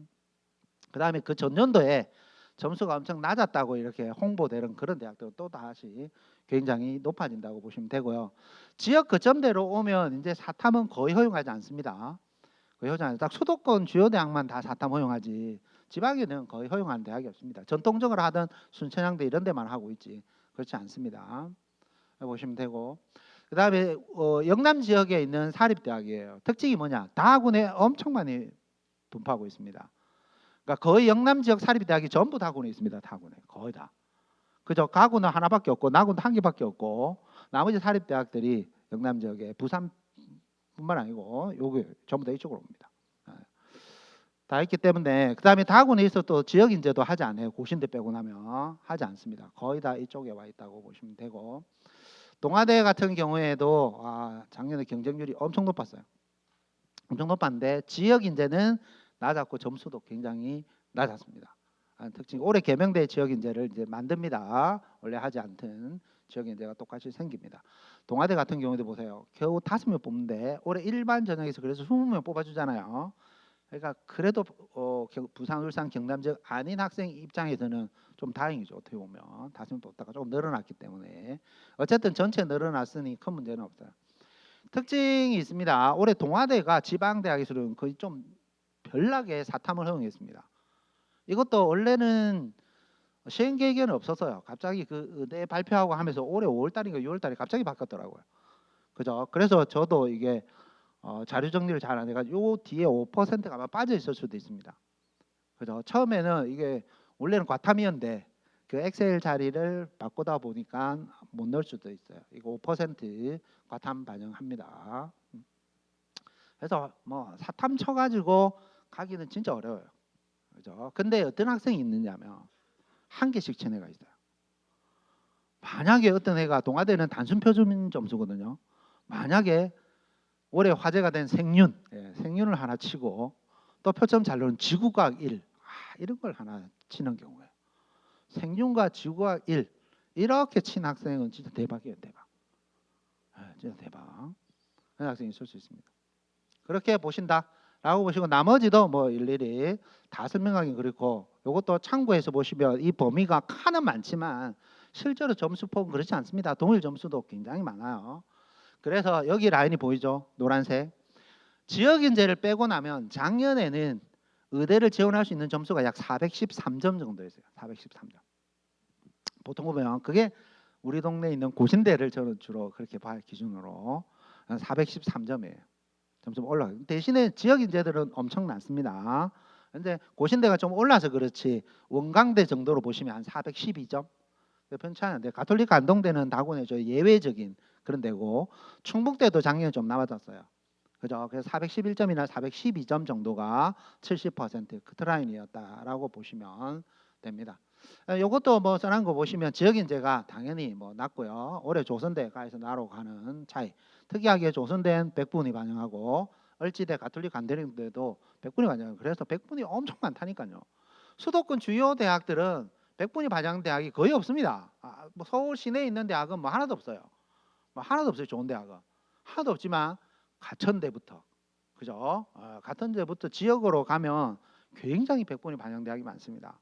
그다음에 그 전년도에 점수가 엄청 낮았다고 이렇게 홍보되는 그런 대학들은 또 다시 굉장히 높아진다고 보시면 되고요. 지역 거점대로 오면 이제 사탐은 거의 허용하지 않습니다. 거의 허용하지 않아요. 딱 수도권 주요 대학만 다 사탐 허용하지 지방에는 거의 허용하는 대학이 없습니다. 전통적으로 하던 순천향대 이런 데만 하고 있지 그렇지 않습니다. 보시면 되고 그다음에 영남 지역에 있는 사립대학이에요. 특징이 뭐냐? 다군에 엄청 많이 분포하고 있습니다. 그러니까 거의 영남 지역 사립대학이 전부 다군에 있습니다. 다군에 거의 다. 그죠? 가군은 하나밖에 없고 나군도 한 개밖에 없고 나머지 사립대학들이 영남 지역에 부산뿐만 아니고 여기 전부 다 이쪽으로 옵니다. 다 있기 때문에 그다음에 다군에 있어 또 지역 인재도 하지 않아요. 고신대 빼고 나면 하지 않습니다. 거의 다 이쪽에 와 있다고 보시면 되고 동아대 같은 경우에도 작년에 경쟁률이 엄청 높았어요. 엄청 높았는데 지역 인재는 낮았고 점수도 굉장히 낮았습니다. 특징 올해 개명대 지역 인재를 이제 만듭니다. 원래 하지 않던 지역 인재가 똑같이 생깁니다. 동아대 같은 경우도 보세요. 겨우 5명 뽑는데 올해 일반 전형에서 그래서 20명 뽑아주잖아요. 그러니까 그래도 부산, 울산, 경남 지역 아닌 학생 입장에서는 좀 다행이죠. 어떻게 보면 5명 뽑다가 조금 늘어났기 때문에 어쨌든 전체 늘어났으니 큰 문제는 없어요. 특징이 있습니다. 올해 동아대가 지방대학에서는 거의 좀 별나게 사탐을 허용했습니다. 이것도 원래는 시행 계획에는 없었어요. 갑자기 그 의대 발표하고 하면서 올해 5월달인가 6월달에 갑자기 바뀌었더라고요. 그죠? 그래서 저도 이게 자료 정리를 잘 안 해가지고 요 뒤에 5%가 아마 빠져 있을 수도 있습니다. 그죠? 처음에는 이게 원래는 과탐이었는데 그 엑셀 자리를 바꾸다 보니까 못 넣을 수도 있어요. 이거 5% 과탐 반영합니다. 그래서 뭐 사탐 쳐가지고 가기는 진짜 어려워요. 그죠? 근데 어떤 학생이 있느냐면 한 개씩 친 애가 있어요. 만약에 어떤 애가 동아대는 단순 표준 점수거든요. 만약에 올해 화제가 된 생륜, 생륜을 하나 치고 또 표점 잘 나오는 지구과학 1, 이런 걸 하나 치는 경우에 생륜과 지구과학 1 이렇게 친 학생은 진짜 대박이에요. 대박. 진짜 대박. 그런 학생이 있을 수 있습니다. 그렇게 보신다 라고 보시고 나머지도 뭐 일일이 다 설명하기 그렇고 이것도 참고해서 보시면 이 범위가 칸은 많지만 실제로 점수폭은 그렇지 않습니다. 동일 점수도 굉장히 많아요. 그래서 여기 라인이 보이죠? 노란색. 지역인재를 빼고 나면 작년에는 의대를 지원할 수 있는 점수가 약 413점 정도였어요. 413점. 보통 보면 그게 우리 동네에 있는 고신대를 저는 주로 그렇게 봐요. 기준으로 413점이에요. 점점 올라가요. 대신에 지역인재들은 엄청 많습니다. 근데 고신대가 좀 올라서 그렇지 원광대 정도로 보시면 한 412점 편치 않은데, 가톨릭 안동대는 다곤의 저 예외적인 그런 데고, 충북대도 작년에 좀 남아졌어요. 그죠? 그래서 411점이나 412점 정도가 70% 커트라인이었다라고 보시면 됩니다. 이것도 뭐 써난 거 보시면 지역인재가 당연히 뭐 낮고요. 올해 조선대가에서 나로 가는 차이. 특이하게 조선대는 100분이 반영하고 을지대 가톨릭 간대림대도 100분이 반영하고, 그래서 100분이 엄청 많다니까요. 수도권 주요 대학들은 100분이 반영 대학이 거의 없습니다. 뭐 서울 시내에 있는 대학은 뭐 하나도 없어요. 뭐 하나도 없어요. 좋은 대학은 하나도 없지만 가천대부터, 그죠? 가천대부터 지역으로 가면 굉장히 100분이 반영 대학이 많습니다.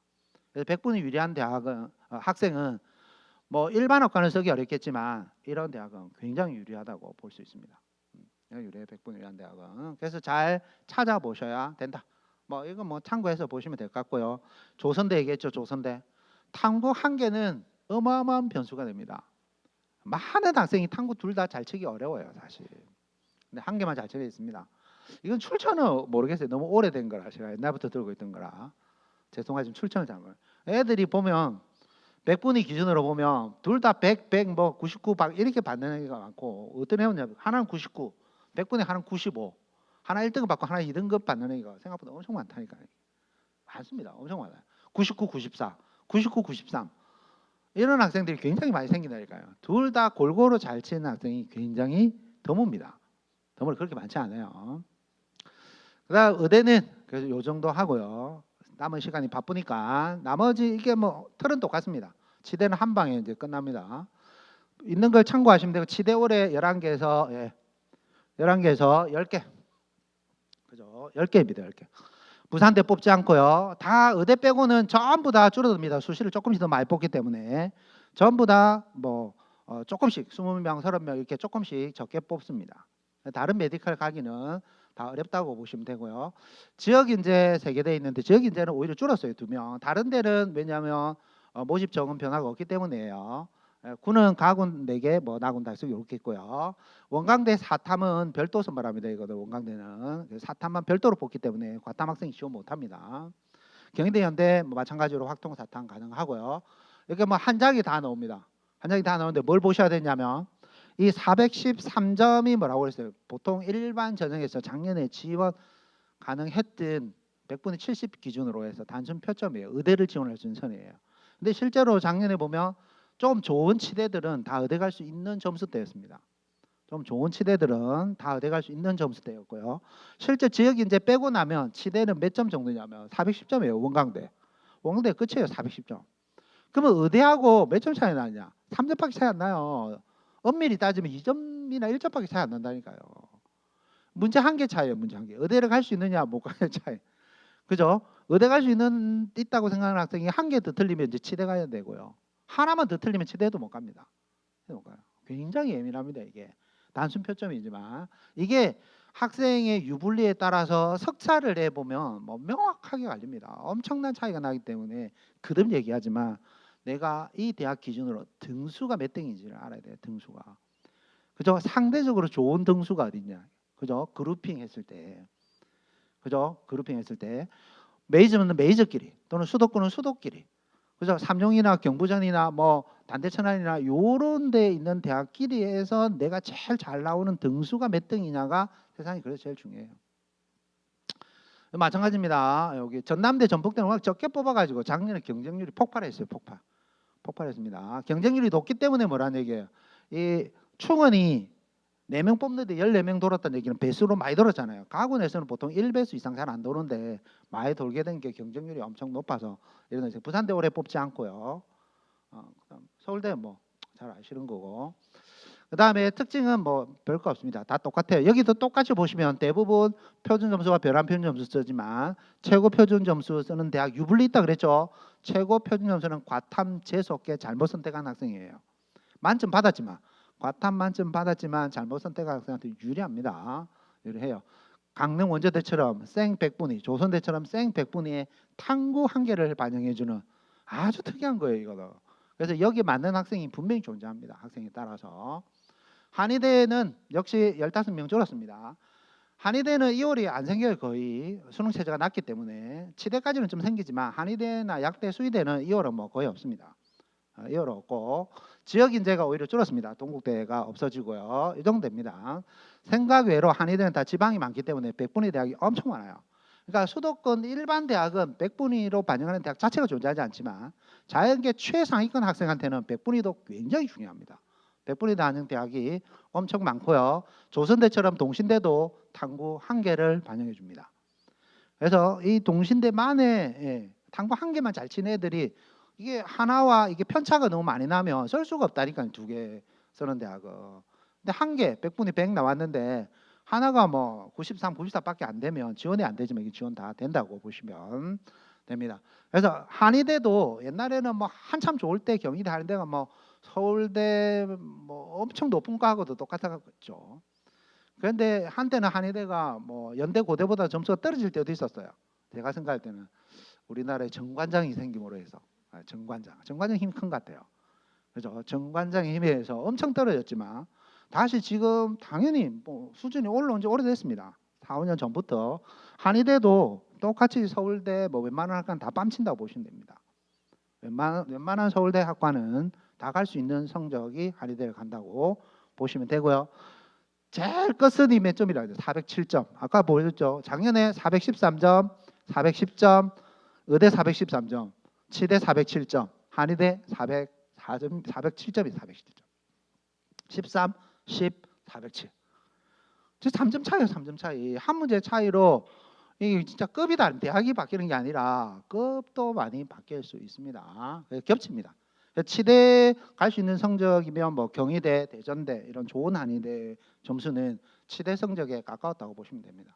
그래서 100분이 유리한 대학은 학생은 뭐 일반학과는 쓰기 어렵겠지만 이런 대학은 굉장히 유리하다고 볼 수 있습니다. 유리해 100분이 유리한 대학은. 그래서 잘 찾아보셔야 된다. 뭐 이건 뭐 참고해서 보시면 될 것 같고요. 조선대 얘기했죠. 조선대 탐구 한 개는 어마어마한 변수가 됩니다. 많은 학생이 탐구 둘 다 잘 치기 어려워요, 사실. 근데 한 개만 잘 쳐져 있습니다. 이건 출처는 모르겠어요. 너무 오래된 거라 제가 옛날부터 들고 있던 거라 죄송하지만 출처는 잘 모르겠어요. 애들이 보면 100분위 기준으로 보면 둘 다 100, 100, 뭐 99, 막 이렇게 받는 애가 많고, 어떤 애는 하나는 99, 100분위 하나는 95, 하나 1등급 받고 하나 2등급 받는 애가 생각보다 엄청 많다니까요. 많습니다. 엄청 많아요. 99, 94, 99, 93 이런 학생들이 굉장히 많이 생긴다니까요. 둘 다 골고루 잘 치는 학생이 굉장히 드뭅니다. 드물이 그렇게 많지 않아요. 그다음 의대는 그래서 요 정도 하고요. 남은 시간이 바쁘니까 나머지 이게 뭐 틀은 똑같습니다. 치대는 한 방에 이제 끝납니다. 있는 걸 참고하시면 되고, 치대 올해 11개에서 11개에서 10개. 그죠? 10개입니다. 10개. 부산대 뽑지 않고요. 다 의대 빼고는 전부 다 줄어듭니다. 수시를 조금씩 더 많이 뽑기 때문에 전부 다 뭐 조금씩 20명, 30명 이렇게 조금씩 적게 뽑습니다. 다른 메디컬 가기는 다 어렵다고 보시면 되고요. 지역인재 3개 있는데 지역인재는 오히려 줄었어요. 2명. 다른 데는 왜냐하면 모집 적응 변화가 없기 때문이에요. 군은 가군 4개, 뭐 나군 달성 이렇게 있고요. 원광대 사탐은 별도 선발합니다. 이거도 원광대는 사탐만 별도로 뽑기 때문에 과탐 학생이 지원 못합니다. 경희대 현대 뭐 마찬가지로 확통 사탐 가능하고요. 이렇게 뭐 한 장이 다 나옵니다. 한 장이 다 나오는데 뭘 보셔야 되냐면 이 413점이 뭐라고 했어요. 보통 일반 전형에서 작년에 지원 가능했던 100분의 70 기준으로 해서 단순 표점이에요. 의대를 지원할 수 있는 선이에요. 근데 실제로 작년에 보면 좀 좋은 치대들은 다 의대 갈 수 있는 점수대였습니다. 좀 좋은 치대들은 다 의대 갈 수 있는 점수대였고요. 실제 지역인재 빼고 나면 치대는 몇 점 정도냐면 410점이에요. 원광대. 원광대 끝이에요. 410점. 그러면 의대하고 몇 점 차이 나냐? 3점밖에 차이 안 나요. 엄밀히 따지면 2점이나 1점밖에 차이 안 난다니까요. 문제 한 개 차이예요. 문제 한 개. 의대를 갈 수 있느냐 못 가는 차이. 그죠? 의대 갈 수 있다고 생각하는 학생이 한 개 더 틀리면 이제 치대 가야 되고요. 하나만 더 틀리면 치대도 못 갑니다. 못 가요. 굉장히 예민합니다. 이게 단순 표점이지만 이게 학생의 유불리에 따라서 석사를 해보면 뭐 명확하게 갈립니다. 엄청난 차이가 나기 때문에 그듭 얘기하지만 내가 이 대학 기준으로 등수가 몇 등인지를 알아야 돼요. 등수가. 그죠? 상대적으로 좋은 등수가 어딨냐. 그죠? 그룹핑 했을 때. 그죠? 그룹핑 했을 때 메이저는 메이저끼리 또는 수도권은 수도끼리. 그죠? 삼용이나 경부전이나 뭐 단대천안이나 요런 데 있는 대학끼리에서 내가 제일 잘 나오는 등수가 몇 등이냐가 세상에 그래서 제일 중요해요. 마찬가지입니다. 여기 전남대 전북대는 워낙 적게 뽑아가지고 작년에 경쟁률이 폭발했어요. 폭발했습니다. 경쟁률이 높기 때문에 뭐라는 얘기예요. 이 충원이 4명 뽑는데 14명 돌았다는 얘기는 배수로 많이 돌았잖아요. 가군에서는 보통 1배수 이상 잘 안 도는데 많이 돌게 된 게 경쟁률이 엄청 높아서 이런 데서 부산대 올해 뽑지 않고요. 그다음 서울대 뭐 잘 아시는 거고. 그다음에 특징은 뭐 별거 없습니다. 다 똑같아요. 여기도 똑같이 보시면 대부분 표준 점수와 별한 표준 점수 쓰지만 최고 표준 점수 쓰는 대학 유불리 있다 그랬죠. 최고 표준 점수는 과탐 재수없게 잘못 선택한 학생이에요. 만점 받았지만 과탐 만점 받았지만 잘못 선택한 학생한테 유리합니다. 유리해요. 강릉 원조대처럼 생백분위, 조선대처럼 생백분위의 탐구 한계를 반영해주는 아주 특이한 거예요, 이거는. 그래서 여기에 맞는 학생이 분명히 존재합니다. 학생에 따라서. 한의대는 역시 15명 줄었습니다. 한의대는 2월이 안 생겨요. 거의 수능 체제가 낮기 때문에. 치대까지는 좀 생기지만 한의대나 약대, 수의대는 2월은 뭐 거의 없습니다. 2월 없고 지역 인재가 오히려 줄었습니다. 동국대가 없어지고요. 이 정도 됩니다. 생각 외로 한의대는 다 지방이 많기 때문에 백분위 대학이 엄청 많아요. 그러니까 수도권 일반 대학은 백분위로 반영하는 대학 자체가 존재하지 않지만 자연계 최상위권 학생한테는 백분위도 굉장히 중요합니다. 백분위 다니는 대학이 엄청 많고요. 조선대처럼 동신대도 탐구 한계를 반영해 줍니다. 그래서 이 동신대만의 탐구 한계만 잘 치는 애들이 이게 하나와 이게 편차가 너무 많이 나면 쓸 수가 없다니까요. 두 개 쓰는 대학은. 근데 한 개, 100분이 100 나왔는데 하나가 뭐 93, 94밖에 안 되면 지원이 안 되지만 이게 지원 다 된다고 보시면 됩니다. 그래서 한의대도 옛날에는 뭐 한참 좋을 때 경희대, 한의대가 뭐 서울대 뭐 엄청 높은 과하고도 똑같았죠. 그런데 한때는 한의대가 뭐 연대, 고대보다 점수가 떨어질 때도 있었어요. 제가 생각할 때는 우리나라에 정관장이 생김으로 해서 정관장 힘이 큰 것 같아요. 그죠? 정관장의 힘에 의해서 엄청 떨어졌지만 다시 지금 당연히 뭐 수준이 올라온 지 오래됐습니다. 4, 5년 전부터 한의대도 똑같이 서울대 뭐 웬만한 학과는 다 뺨친다고 보시면 됩니다. 웬만한 서울대 학과는 다 갈 수 있는 성적이 한의대를 간다고 보시면 되고요. 제일 끝선이 몇 점이라 하죠? 407점. 아까 보여줬죠? 작년에 413점, 410점, 의대 413점, 치대 407점, 한의대 404점, 407점이 407점. 13, 10, 407. 3점 차이요, 3점 차이. 한 문제 차이로 이게 진짜 급이 다른 대학이 바뀌는 게 아니라 급도 많이 바뀔 수 있습니다. 겹칩니다. 치대 갈 수 있는 성적이면 뭐 경희대, 대전대 이런 좋은 한의대 점수는 치대 성적에 가까웠다고 보시면 됩니다.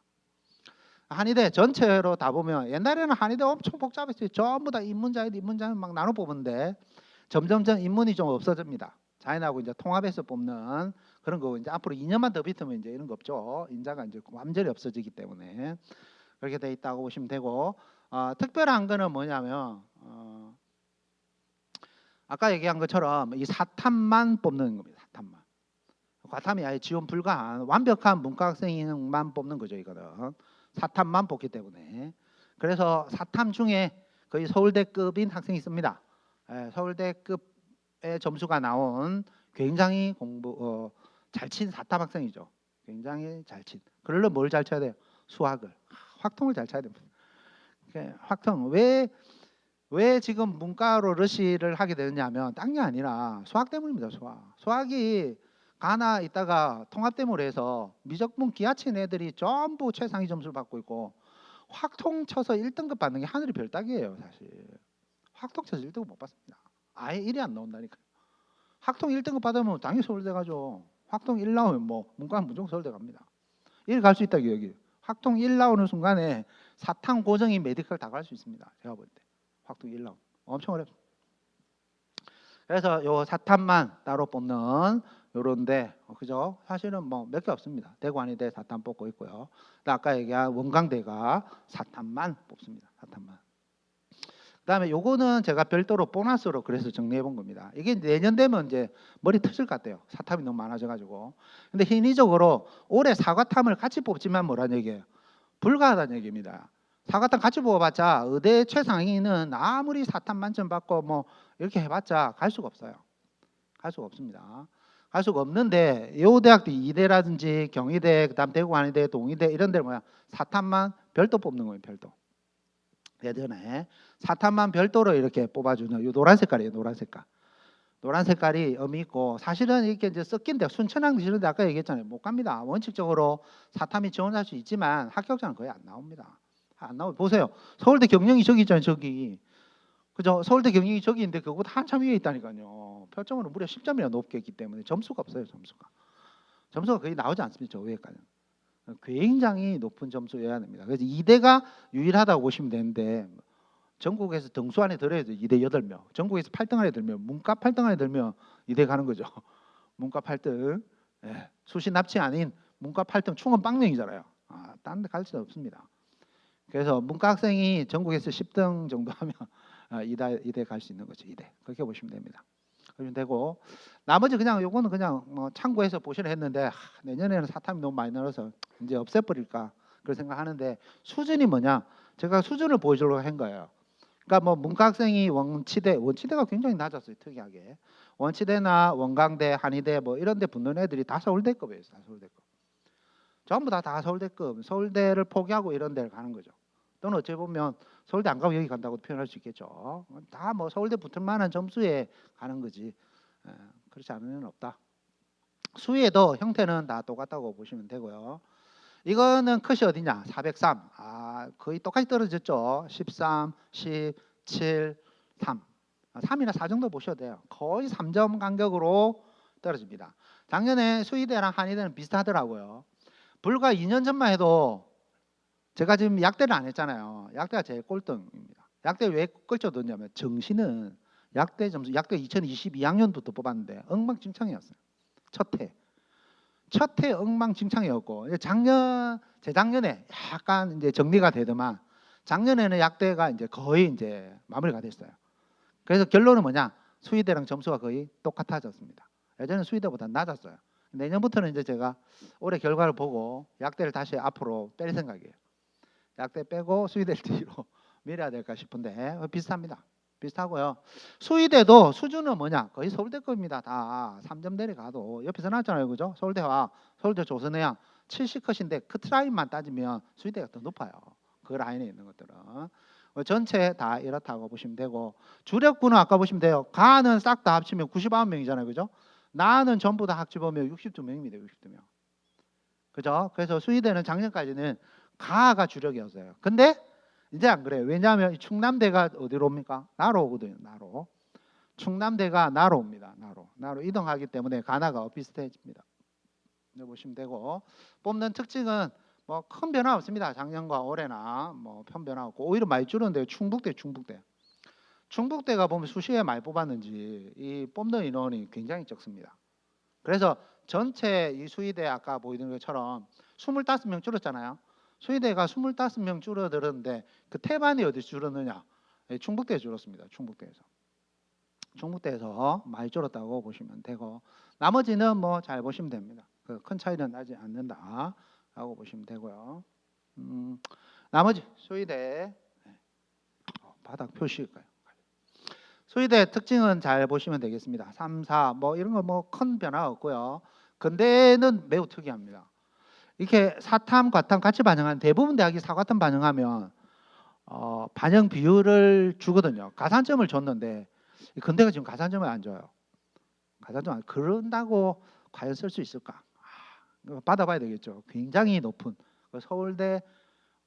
한의대 전체로 다 보면 옛날에는 한의대 엄청 복잡했어요. 전부 다 인문자는 막 나눠 뽑는데 점점점 인문이 좀 없어집니다. 자연하고 이제 통합해서 뽑는 그런 거 이제 앞으로 2년만 더 비트면 이제 이런 거 없죠. 인자가 이제 완전히 없어지기 때문에 그렇게 돼 있다고 보시면 되고 특별한 거는 뭐냐면 아까 얘기한 것처럼 이 사탐만 뽑는 겁니다. 사탐만. 과탐이 아예 지원 불가한 완벽한 문과 학생만 뽑는 거죠. 이거는 사탐만 뽑기 때문에. 그래서 사탐 중에 거의 서울대급인 학생이 있습니다. 서울대급의 점수가 나온 굉장히 잘 친 사탐 학생이죠. 굉장히 잘 친. 그러려면 뭘 잘 쳐야 돼요? 수학을. 확통을 잘 쳐야 됩니다. 확통. 왜 지금 문과로 러시를 하게 되느냐면 딴 게 아니라 수학 때문입니다. 수학이 가나 있다가 통합대모를 해서 미적분 기하친 애들이 전부 최상위 점수를 받고 있고 확통 쳐서 1등급 받는 게 하늘이 별 따기예요. 사실 확통 쳐서 1등급 못 받습니다. 아예 1이 안 나온다니까요. 확통 1등급 받으면 당연히 서울대 가죠. 확통 1 나오면 뭐 문과는 무조건 서울대 갑니다. 1 갈 수 있다 여기. 확통 1 나오는 순간에 사탐 고정인 메디컬 다 갈 수 있습니다. 제가 볼 때 확통 1 나오면 엄청 어렵습니다. 그래서 요 사탐만 따로 뽑는 요런데 그죠? 사실은 뭐 몇 개 없습니다. 대구 한의대 사탐 뽑고 있고요. 아까 얘기한 원광대가 사탐만 뽑습니다. 사탐만. 그다음에 요거는 제가 별도로 보너스로 그래서 정리해 본 겁니다. 이게 내년 되면 이제 머리 터질 것 같아요. 사탐이 너무 많아져 가지고. 근데 인위적으로 올해 사과탐을 같이 뽑지만 뭐란 얘기예요? 불가하다는 얘기입니다. 사과탐 같이 뽑아봤자 의대 최상위는 아무리 사탐 만점 받고 뭐 이렇게 해봤자 갈 수가 없어요. 갈 수가 없습니다. 갈 수가 없는데 요 대학도 이대라든지 경희대, 그다음 대구 한의대, 동의대 이런 데는 뭐야? 사탐만 별도 뽑는 거예요. 별도. 예전에 사탐만 별도로 이렇게 뽑아주는 요 노란 색깔이에요. 노란 색깔. 노란 색깔이 의미 있고 사실은 이렇게 이제 섞인 데 순천향 이런데 아까 얘기했잖아요. 못 갑니다. 원칙적으로 사탐이 지원할 수 있지만 합격자는 거의 안 나옵니다. 안 나오고 보세요. 서울대 경영이 저기 있잖아요. 저기. 그죠? 서울대 경영이 저기 있는데 그거보다 한참 위에 있다니까요. 표점으로 무려 10점이나 높게 했기 때문에 점수가 없어요. 점수가 거의 나오지 않습니다. 저 위에까지는. 굉장히 높은 점수여야 됩니다. 그래서 이대가 유일하다고 보시면 되는데 전국에서 등수 안에 들어야 돼요. 이대 8명. 전국에서 8등 안에 들면 문과 8등 안에 들면 이대 가는 거죠. 문과 8등. 수시 납치 아닌 문과 8등 충원 빵명이잖아요. 딴 데 갈 수 없습니다. 그래서 문과 학생이 전국에서 10등 정도 하면 이대 갈 수 있는 거죠. 이대 그렇게 보시면 됩니다. 그러면 되고 나머지 그냥 요거는 그냥 뭐 참고해서 보시려 했는데 내년에는 사탐이 너무 많이 늘어서 이제 없애버릴까 그런 생각하는데 수준이 뭐냐? 제가 수준을 보여주려고 한 거예요. 그러니까 뭐 문과 학생이 원치대가 굉장히 낮았어요. 특이하게 원치대나 원광대, 한의대 뭐 이런 데 붙는 애들이 다 서울대급이에요. 다 서울대급. 전부 다 서울대급. 서울대를 포기하고 이런 데를 가는 거죠. 또는 어찌 보면 서울대 안 가고 여기 간다고 표현할 수 있겠죠. 다 뭐 서울대 붙을 만한 점수에 가는 거지. 그렇지 않은 애는 없다. 수위에도 형태는 다 똑같다고 보시면 되고요. 이거는 컷이 어디냐? 403. 거의 똑같이 떨어졌죠. 13, 10, 7, 3. 3이나 4 정도 보셔도 돼요. 거의 3점 간격으로 떨어집니다. 작년에 수의대랑 한의대는 비슷하더라고요. 불과 2년 전만 해도 제가 지금 약대를 안 했잖아요. 약대가 제일 꼴등입니다. 약대 왜 꼴찌였냐면 정시는 약대 점수, 약대 2022학년부터 뽑았는데 엉망진창이었어요. 첫 해 엉망진창이었고 재작년에 약간 이제 정리가 되더만 작년에는 약대가 이제 거의 이제 마무리가 됐어요. 그래서 결론은 뭐냐? 수의대랑 점수가 거의 똑같아졌습니다. 예전에 수의대보다 낮았어요. 내년부터는 이제 제가 올해 결과를 보고 약대를 다시 앞으로 뺄 생각이에요. 약대 빼고 수의대를 뒤로 밀어야 될까 싶은데 비슷합니다. 비슷하고요. 수의대도 수준은 뭐냐? 거의 서울대급입니다. 다 3점대를 가도 옆에서 나왔잖아요. 그죠? 서울대와 서울대 조선해양 70컷인데 그 라인만 따지면 수의대가 더 높아요. 그 라인에 있는 것들은. 전체 다 이렇다고 보시면 되고 주력부는 아까 보시면 돼요. 가는 싹 다 합치면 99명이잖아요. 그죠? 나는 전부 다 합치보면 62명입니다. 62명. 그죠? 그래서 수의대는 작년까지는 가가 주력이었어요. 근데 이제 안 그래요. 왜냐하면 충남대가 어디로 옵니까? 나로 오거든요. 나로. 충남대가 나로 옵니다. 나로 이동하기 때문에 가나가 비슷해집니다. 보시면 되고 뽑는 특징은 뭐 큰 변화 없습니다. 작년과 올해나 뭐 큰 변화 없고 오히려 많이 줄었는데요. 충북대가 보면 수시에 많이 뽑았는지 이 뽑는 인원이 굉장히 적습니다. 그래서 전체 이 수의대 아까 보이는 것처럼 25명 줄었잖아요. 수의대가 25명 줄어들었는데 그 태반이 어디서 줄었느냐? 충북대에서 줄었습니다. 충북대에서 많이 줄었다고 보시면 되고 나머지는 뭐 잘 보시면 됩니다. 큰 차이는 나지 않는다라고 보시면 되고요. 나머지 수의대 바닥 표시일까요? 수의대 특징은 잘 보시면 되겠습니다. 3, 4 뭐 이런 거 뭐 큰 변화 없고요. 근대는 매우 특이합니다. 이렇게 사탐, 과탐 같이 반영한 대부분 대학이 사과탐 반영하면 반영 비율을 주거든요. 가산점을 줬는데 근대가 지금 가산점을 안 줘요. 가산점 안 그런다고 과연 쓸 수 있을까? 받아봐야 되겠죠. 굉장히 높은 서울대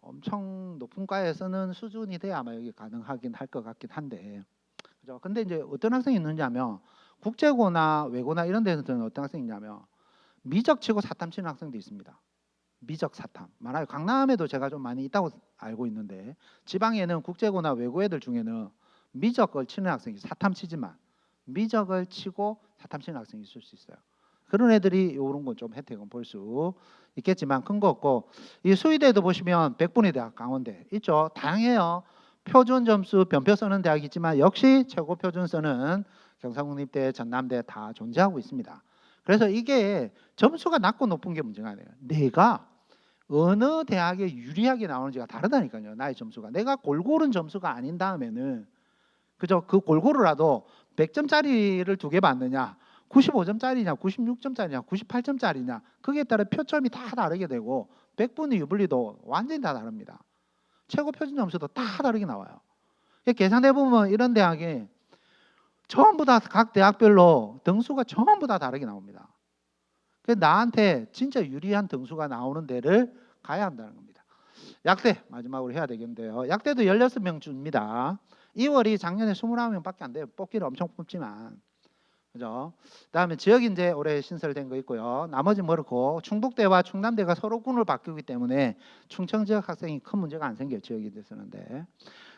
엄청 높은 과에서는 수준이 돼야 아마 여기 가능하긴 할 것 같긴 한데 그죠? 근데 이제 어떤 학생이 있느냐면 국제고나 외고나 이런 데서는 어떤 학생이 있냐면 미적 치고 사탐 치는 학생도 있습니다. 미적 사탐 많아요. 강남에도 제가 좀 많이 있다고 알고 있는데 지방에는 국제고나 외고 애들 중에는 미적을 치는 학생이 사탐 치지만 미적을 치고 사탐 치는 학생이 있을 수 있어요. 그런 애들이 이런 건 좀 혜택은 볼 수 있겠지만 큰 거 없고 이 수의대도 보시면 백분위 대학 강원대 있죠. 다양해요. 표준 점수 변표 쓰는 대학이 있지만 역시 최고 표준 쓰는 경상국립대, 전남대 다 존재하고 있습니다. 그래서 이게 점수가 낮고 높은 게 문제가 아니에요. 내가 어느 대학에 유리하게 나오는지가 다르다니까요. 나의 점수가. 내가 골고른 점수가 아닌 다음에는 그죠? 그 골고루라도 100점짜리를 2개 받느냐 95점짜리냐 96점짜리냐 98점짜리냐 그게 따라 표점이 다 다르게 되고 백분위 유불리도 완전히 다 다릅니다. 최고 표준 점수도 다 다르게 나와요. 계산해 보면 이런 대학이 전부 다 각 대학별로 등수가 전부 다 다르게 나옵니다. 그래서 나한테 진짜 유리한 등수가 나오는 데를 가야 한다는 겁니다. 약대 마지막으로 해야 되겠는데요. 약대도 16명 줍니다. 2월이 작년에 29명밖에 안 돼요. 뽑기는 엄청 뽑지만 그죠? 그다음에 지역인재 올해 신설된 거 있고요. 나머지 그렇고 충북대와 충남대가 서로 군을 바뀌기 때문에 충청 지역 학생이 큰 문제가 안 생겨요. 지역인재 쓰는데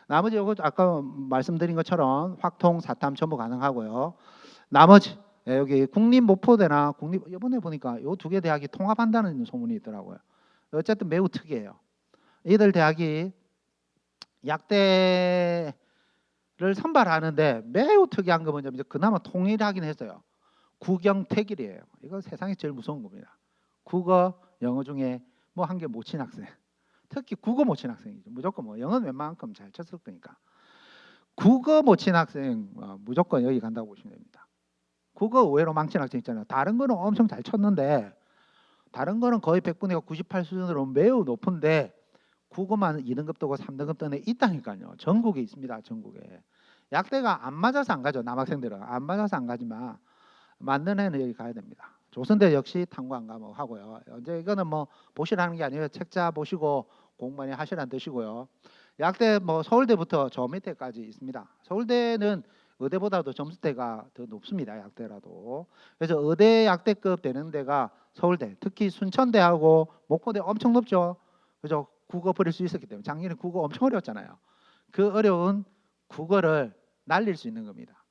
나머지 이거 아까 말씀드린 것처럼 확통, 사탐 전부 가능하고요. 나머지 여기 국립목포대나 이번에 보니까 이 2개 대학이 통합한다는 소문이 있더라고요. 어쨌든 매우 특이해요. 이들 대학이 약대를 선발하는데 매우 특이한 거 뭐냐면 그나마 통일하긴 했어요. 국영택일이에요. 이거 세상에 제일 무서운 겁니다. 국어, 영어 중에 뭐 한 개 못 친 학생. 특히 국어 못 친 학생이죠. 무조건 뭐 영어는 웬만큼 잘 쳤을 거니까. 국어 못 친 학생 무조건 여기 간다고 보시면 됩니다. 국어 의외로 망친 학생 있잖아요. 다른 거는 엄청 잘 쳤는데 다른 거는 거의 100분의 98 수준으로 매우 높은데 국어만 2등급 뜨고 3등급 뜨는 애 있다니까요. 전국에 있습니다. 전국에. 약대가 안 맞아서 안 가죠. 남학생들은 안 맞아서 안 가지만 맞는 애는 여기 가야 됩니다. 조선대 역시 탐구 안 가면 하고요. 이제 이거는 뭐 보시라는 게 아니에요. 책자 보시고 공부 많이 하시라는 뜻이고요. 약대 뭐 서울대부터 저 밑에까지 있습니다. 서울대는 의대보다도 점수대가 더 높습니다. 약대라도. 그래서 의대 약대급 되는 데가 서울대, 특히 순천대하고 목포대 엄청 높죠. 그죠? 국어 버릴 수 있었기 때문에 작년에 국어 엄청 어려웠잖아요. 그 어려운 국어를 날릴 수 있는 겁니다.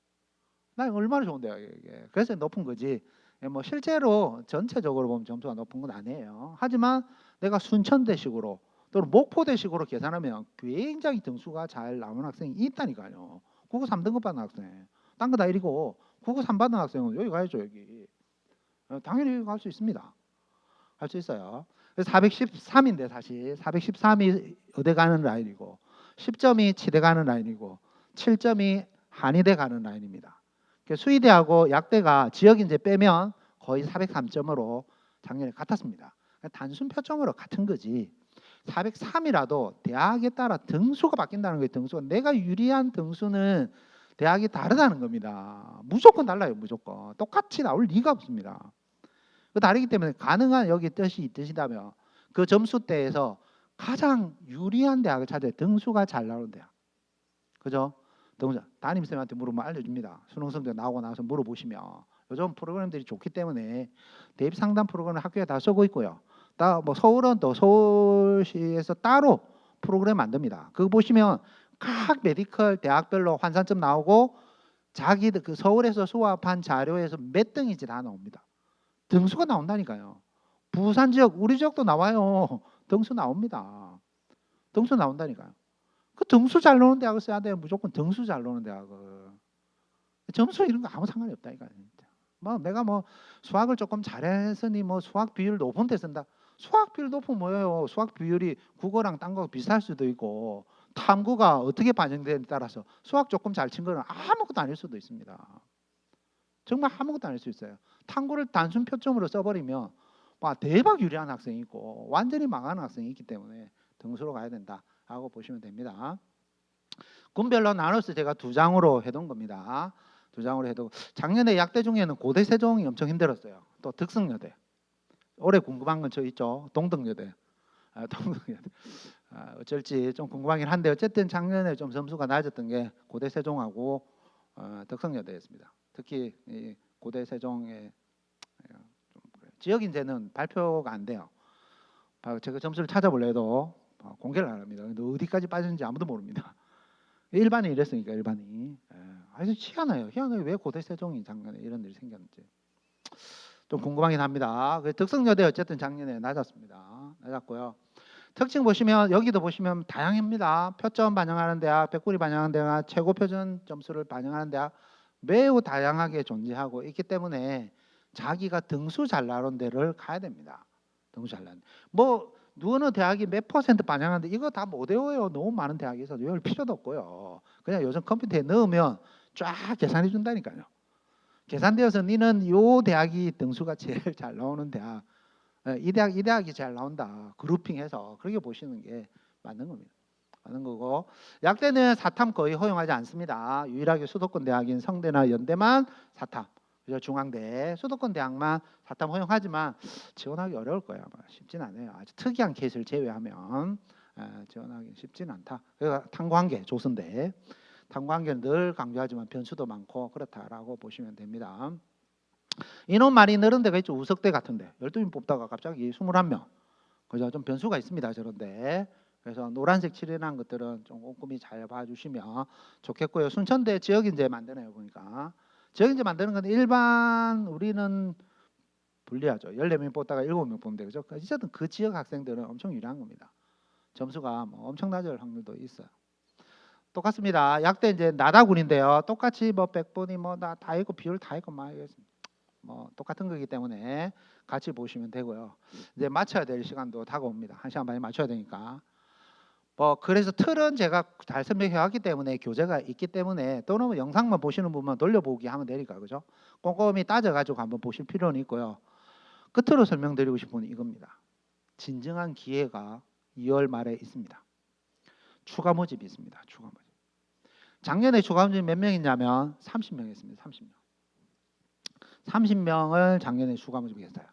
나 얼마나 좋은데요 이게. 그래서 높은 거지. 뭐 실제로 전체적으로 보면 점수가 높은 건 아니에요. 하지만 내가 순천대식으로 또는 목포대식으로 계산하면 굉장히 등수가 잘 나오는 학생이 있다니까요. 국어 3등급 받는 학생. 딴 거 다 1이고 국어 3 받는 학생은 여기 가야죠 여기. 당연히 갈 수 있습니다. 할 수 있어요. 그래서 413인데 사실 413이 의대 가는 라인이고 10점이 치대 가는 라인이고 7점이 한의대 가는 라인입니다. 수의대하고 약대가 지역 인재 빼면 거의 403점으로 작년에 같았습니다. 단순 표점으로 같은 거지. 403이라도 대학에 따라 등수가 바뀐다는 거예요. 등수가 내가 유리한 등수는 대학이 다르다는 겁니다. 무조건 달라요. 무조건 똑같이 나올 리가 없습니다. 그 다르기 때문에 가능한 여기 뜻이 있으시다면 그 점수대에서 가장 유리한 대학을 찾아야 등수가 잘 나오는 대학. 그죠? 담임쌤한테 물으면 알려줍니다. 수능 성적 나오고 나서 물어보시면 요즘 프로그램들이 좋기 때문에 대입 상담 프로그램을 학교에 다 쓰고 있고요. 뭐 서울은 또 서울시에서 따로 프로그램 만듭니다. 그거 보시면 각 메디컬 대학별로 환산점 나오고 자기들 그 서울에서 수합한 자료에서 몇 등인지 다 나옵니다. 등수가 나온다니까요. 부산 지역, 우리 지역도 나와요. 등수 나옵니다. 등수 나온다니까요. 그 등수 잘 나오는 대학을 써야 돼요. 무조건 등수 잘 나오는 대학을. 점수 이런 거 아무 상관이 없다니까요. 뭐 내가 뭐 수학을 조금 잘했으니 뭐 수학 비율 높은 데 쓴다. 수학 비율 높으면 뭐예요? 수학 비율이 국어랑 딴 거 비슷할 수도 있고 탐구가 어떻게 반영되느냐에 따라서 수학 조금 잘 친 거는 아무것도 아닐 수도 있습니다. 정말 아무것도 아닐 수 있어요. 탐구를 단순 표점으로 써버리면 와, 대박 유리한 학생이 있고 완전히 망하는 학생이 있기 때문에 등수로 가야 된다 하고 보시면 됩니다. 군별로 나눠서 제가 2장으로 해둔 겁니다. 2장으로 해두고 작년에 약대 중에는 고대 세종이 엄청 힘들었어요. 또 덕성여대. 올해 궁금한 건 저 있죠. 동덕여대. 동덕여대. 어쩔지 좀 궁금하긴 한데 어쨌든 작년에 좀 점수가 낮았던 게 고대 세종하고 덕성여대였습니다. 특히 이 고대 세종의 지역 인재는 발표가 안 돼요. 제가 점수를 찾아볼래도 공개를 안 합니다. 근데 어디까지 빠졌는지 아무도 모릅니다. 일반이 이랬으니까 일반이. 아주 희한해요. 희한해요. 왜 고대 세종이 작년에 이런 일이 생겼는지 좀 궁금하긴 합니다. 덕성여대 어쨌든 작년에 낮았습니다. 낮았고요. 특징 보시면 여기도 보시면 다양합니다. 표점 반영하는 대학, 백구리 반영하는 대학, 최고 표준 점수를 반영하는 대학 매우 다양하게 존재하고 있기 때문에 자기가 등수 잘 나오는 데를 가야 됩니다. 등수 잘 나오는. 뭐 누구는 대학이 몇 % 반영하는데 이거 다 못 외워요. 너무 많은 대학이 있어서 외울 필요도 없고요. 그냥 요즘 컴퓨터에 넣으면 쫙 계산해 준다니까요. 계산되어서 니는 요 대학이 등수가 제일 잘 나오는 대학, 이 대학이 잘 나온다. 그룹핑해서 그렇게 보시는 게 맞는 겁니다. 맞는 거고 약대는 사탐 거의 허용하지 않습니다. 유일하게 수도권 대학인 성대나 연대만 사탐. 그래서 중앙대, 수도권 대학만 사탐 허용하지만 지원하기 어려울 거예요. 아마 쉽지는 않아요. 아주 특이한 케이스를 제외하면 지원하기 쉽지는 않다. 그래서 탐구한계, 조선대. 탐구한계는 늘 강조하지만 변수도 많고 그렇다라고 보시면 됩니다. 인원 많이 늘은 데가 있죠. 우석대 같은데 12명 뽑다가 갑자기 21명. 그죠? 좀 변수가 있습니다. 저런데. 그래서 노란색 칠해놓은 것들은 좀 꼼꼼히 잘 봐주시면 좋겠고요. 순천대 지역인재 만드네요. 보니까. 지역인재 만드는 건 일반 우리는 불리하죠. 14명 뽑다가 7명 뽑으면 되죠. 어쨌든 그 지역 학생들은 엄청 유리한 겁니다. 점수가 뭐 엄청 낮을 확률도 있어요. 똑같습니다. 약대 이제 나다군인데요. 똑같이 뭐 100분이 뭐 다 있고 비율 다 있고 막 뭐 똑같은 거기 때문에 같이 보시면 되고요. 이제 맞춰야 될 시간도 다가옵니다. 1시간 반에 맞춰야 되니까. 뭐 그래서 틀은 제가 잘 설명해 왔기 때문에 교재가 있기 때문에 또는 뭐 영상만 보시는 분만 돌려보기 하면 되니까 그죠? 꼼꼼히 따져가지고 한번 보실 필요는 있고요. 끝으로 설명드리고 싶은 건 이겁니다. 진정한 기회가 2월 말에 있습니다. 추가 모집이 있습니다. 추가 모집. 작년에 추가 모집이 몇 명이냐면 30명 했습니다. 30명. 30명을 작년에 추가 모집했어요.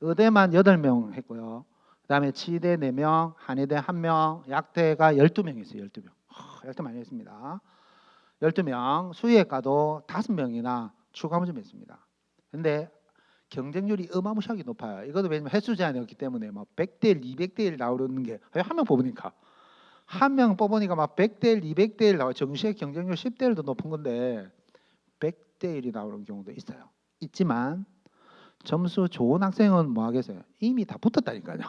의대만 8명 했고요. 그 다음에 치대 4명, 한의대 1명, 약대가 12명 있어요. 12명. 12명 많이 했습니다. 12명, 수의학과도 5명이나 추가 모집했습니다. 근데 경쟁률이 어마무시하게 높아요. 이것도 왜냐면 횟수 제한이 없기 때문에 막 100대 1, 200대 1 나오는 게 한 명 뽑으니까 한 명 뽑으니까 막 100대 1, 200대 1 나와. 정시의 경쟁률 10대 1도 높은 건데 100대 1이 나오는 경우도 있어요. 있지만 점수 좋은 학생은 뭐 하겠어요? 이미 다 붙었다니까요.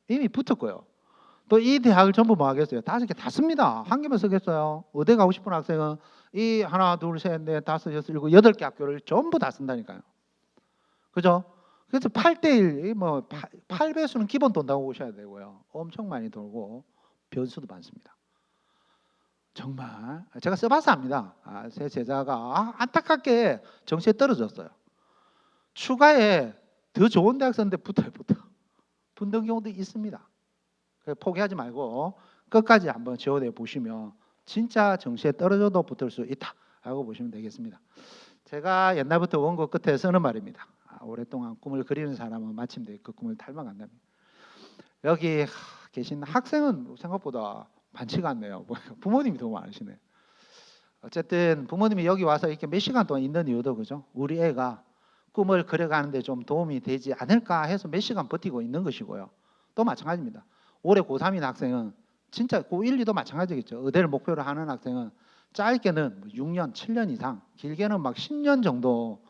이미 붙었고요. 또 이 대학을 전부 뭐 하겠어요? 5개 다 씁니다. 한 개만 쓰겠어요. 의대 가고 싶은 학생은 이 하나, 둘, 셋, 넷, 다섯, 여섯, 일곱, 8개 학교를 전부 다 쓴다니까요. 그죠? 그래서 8대 1, 뭐 8배수는 기본 돈다고 보셔야 되고요. 엄청 많이 돌고 변수도 많습니다. 정말 제가 써봐서 압니다. 제 제자가 안타깝게 정시에 떨어졌어요. 추가에 더 좋은 대학 썼는데 붙어요. 붙는 경우도 있습니다. 포기하지 말고 끝까지 한번 지원해 보시면 진짜 정시에 떨어져도 붙을 수 있다라고 보시면 되겠습니다. 제가 옛날부터 원고 끝에 쓰는 말입니다. 오랫동안 꿈을 그리는 사람은 마침내 그 꿈을 닮아간답니다. 여기 계신 학생은 생각보다 많지가 않네요. 부모님이 더 많으시네. 어쨌든 부모님이 여기 와서 이렇게 몇 시간 동안 있는 이유도 그죠? 우리 애가 꿈을 그려가는데 좀 도움이 되지 않을까 해서 몇 시간 버티고 있는 것이고요. 또 마찬가지입니다. 올해 고3인 학생은 진짜 고1, 2도 마찬가지겠죠. 의대를 목표로 하는 학생은 짧게는 6년, 7년 이상, 길게는 막 10년 정도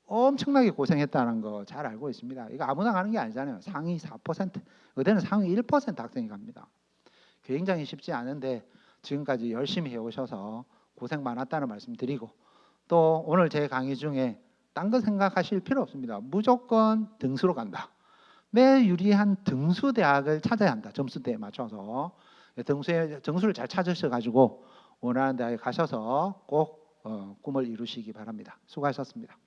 엄청나게 고생했다는 거 잘 알고 있습니다. 이거 아무나 가는 게 아니잖아요. 상위 4%, 의대는 상위 1% 학생이 갑니다. 굉장히 쉽지 않은데 지금까지 열심히 해오셔서 고생 많았다는 말씀 드리고, 또 오늘 제 강의 중에 딴 거 생각하실 필요 없습니다. 무조건 등수로 간다. 매일 유리한 등수 대학을 찾아야 한다. 점수대에 맞춰서 점수를 잘 찾으셔가지고 원하는 대학에 가셔서 꼭 꿈을 이루시기 바랍니다. 수고하셨습니다.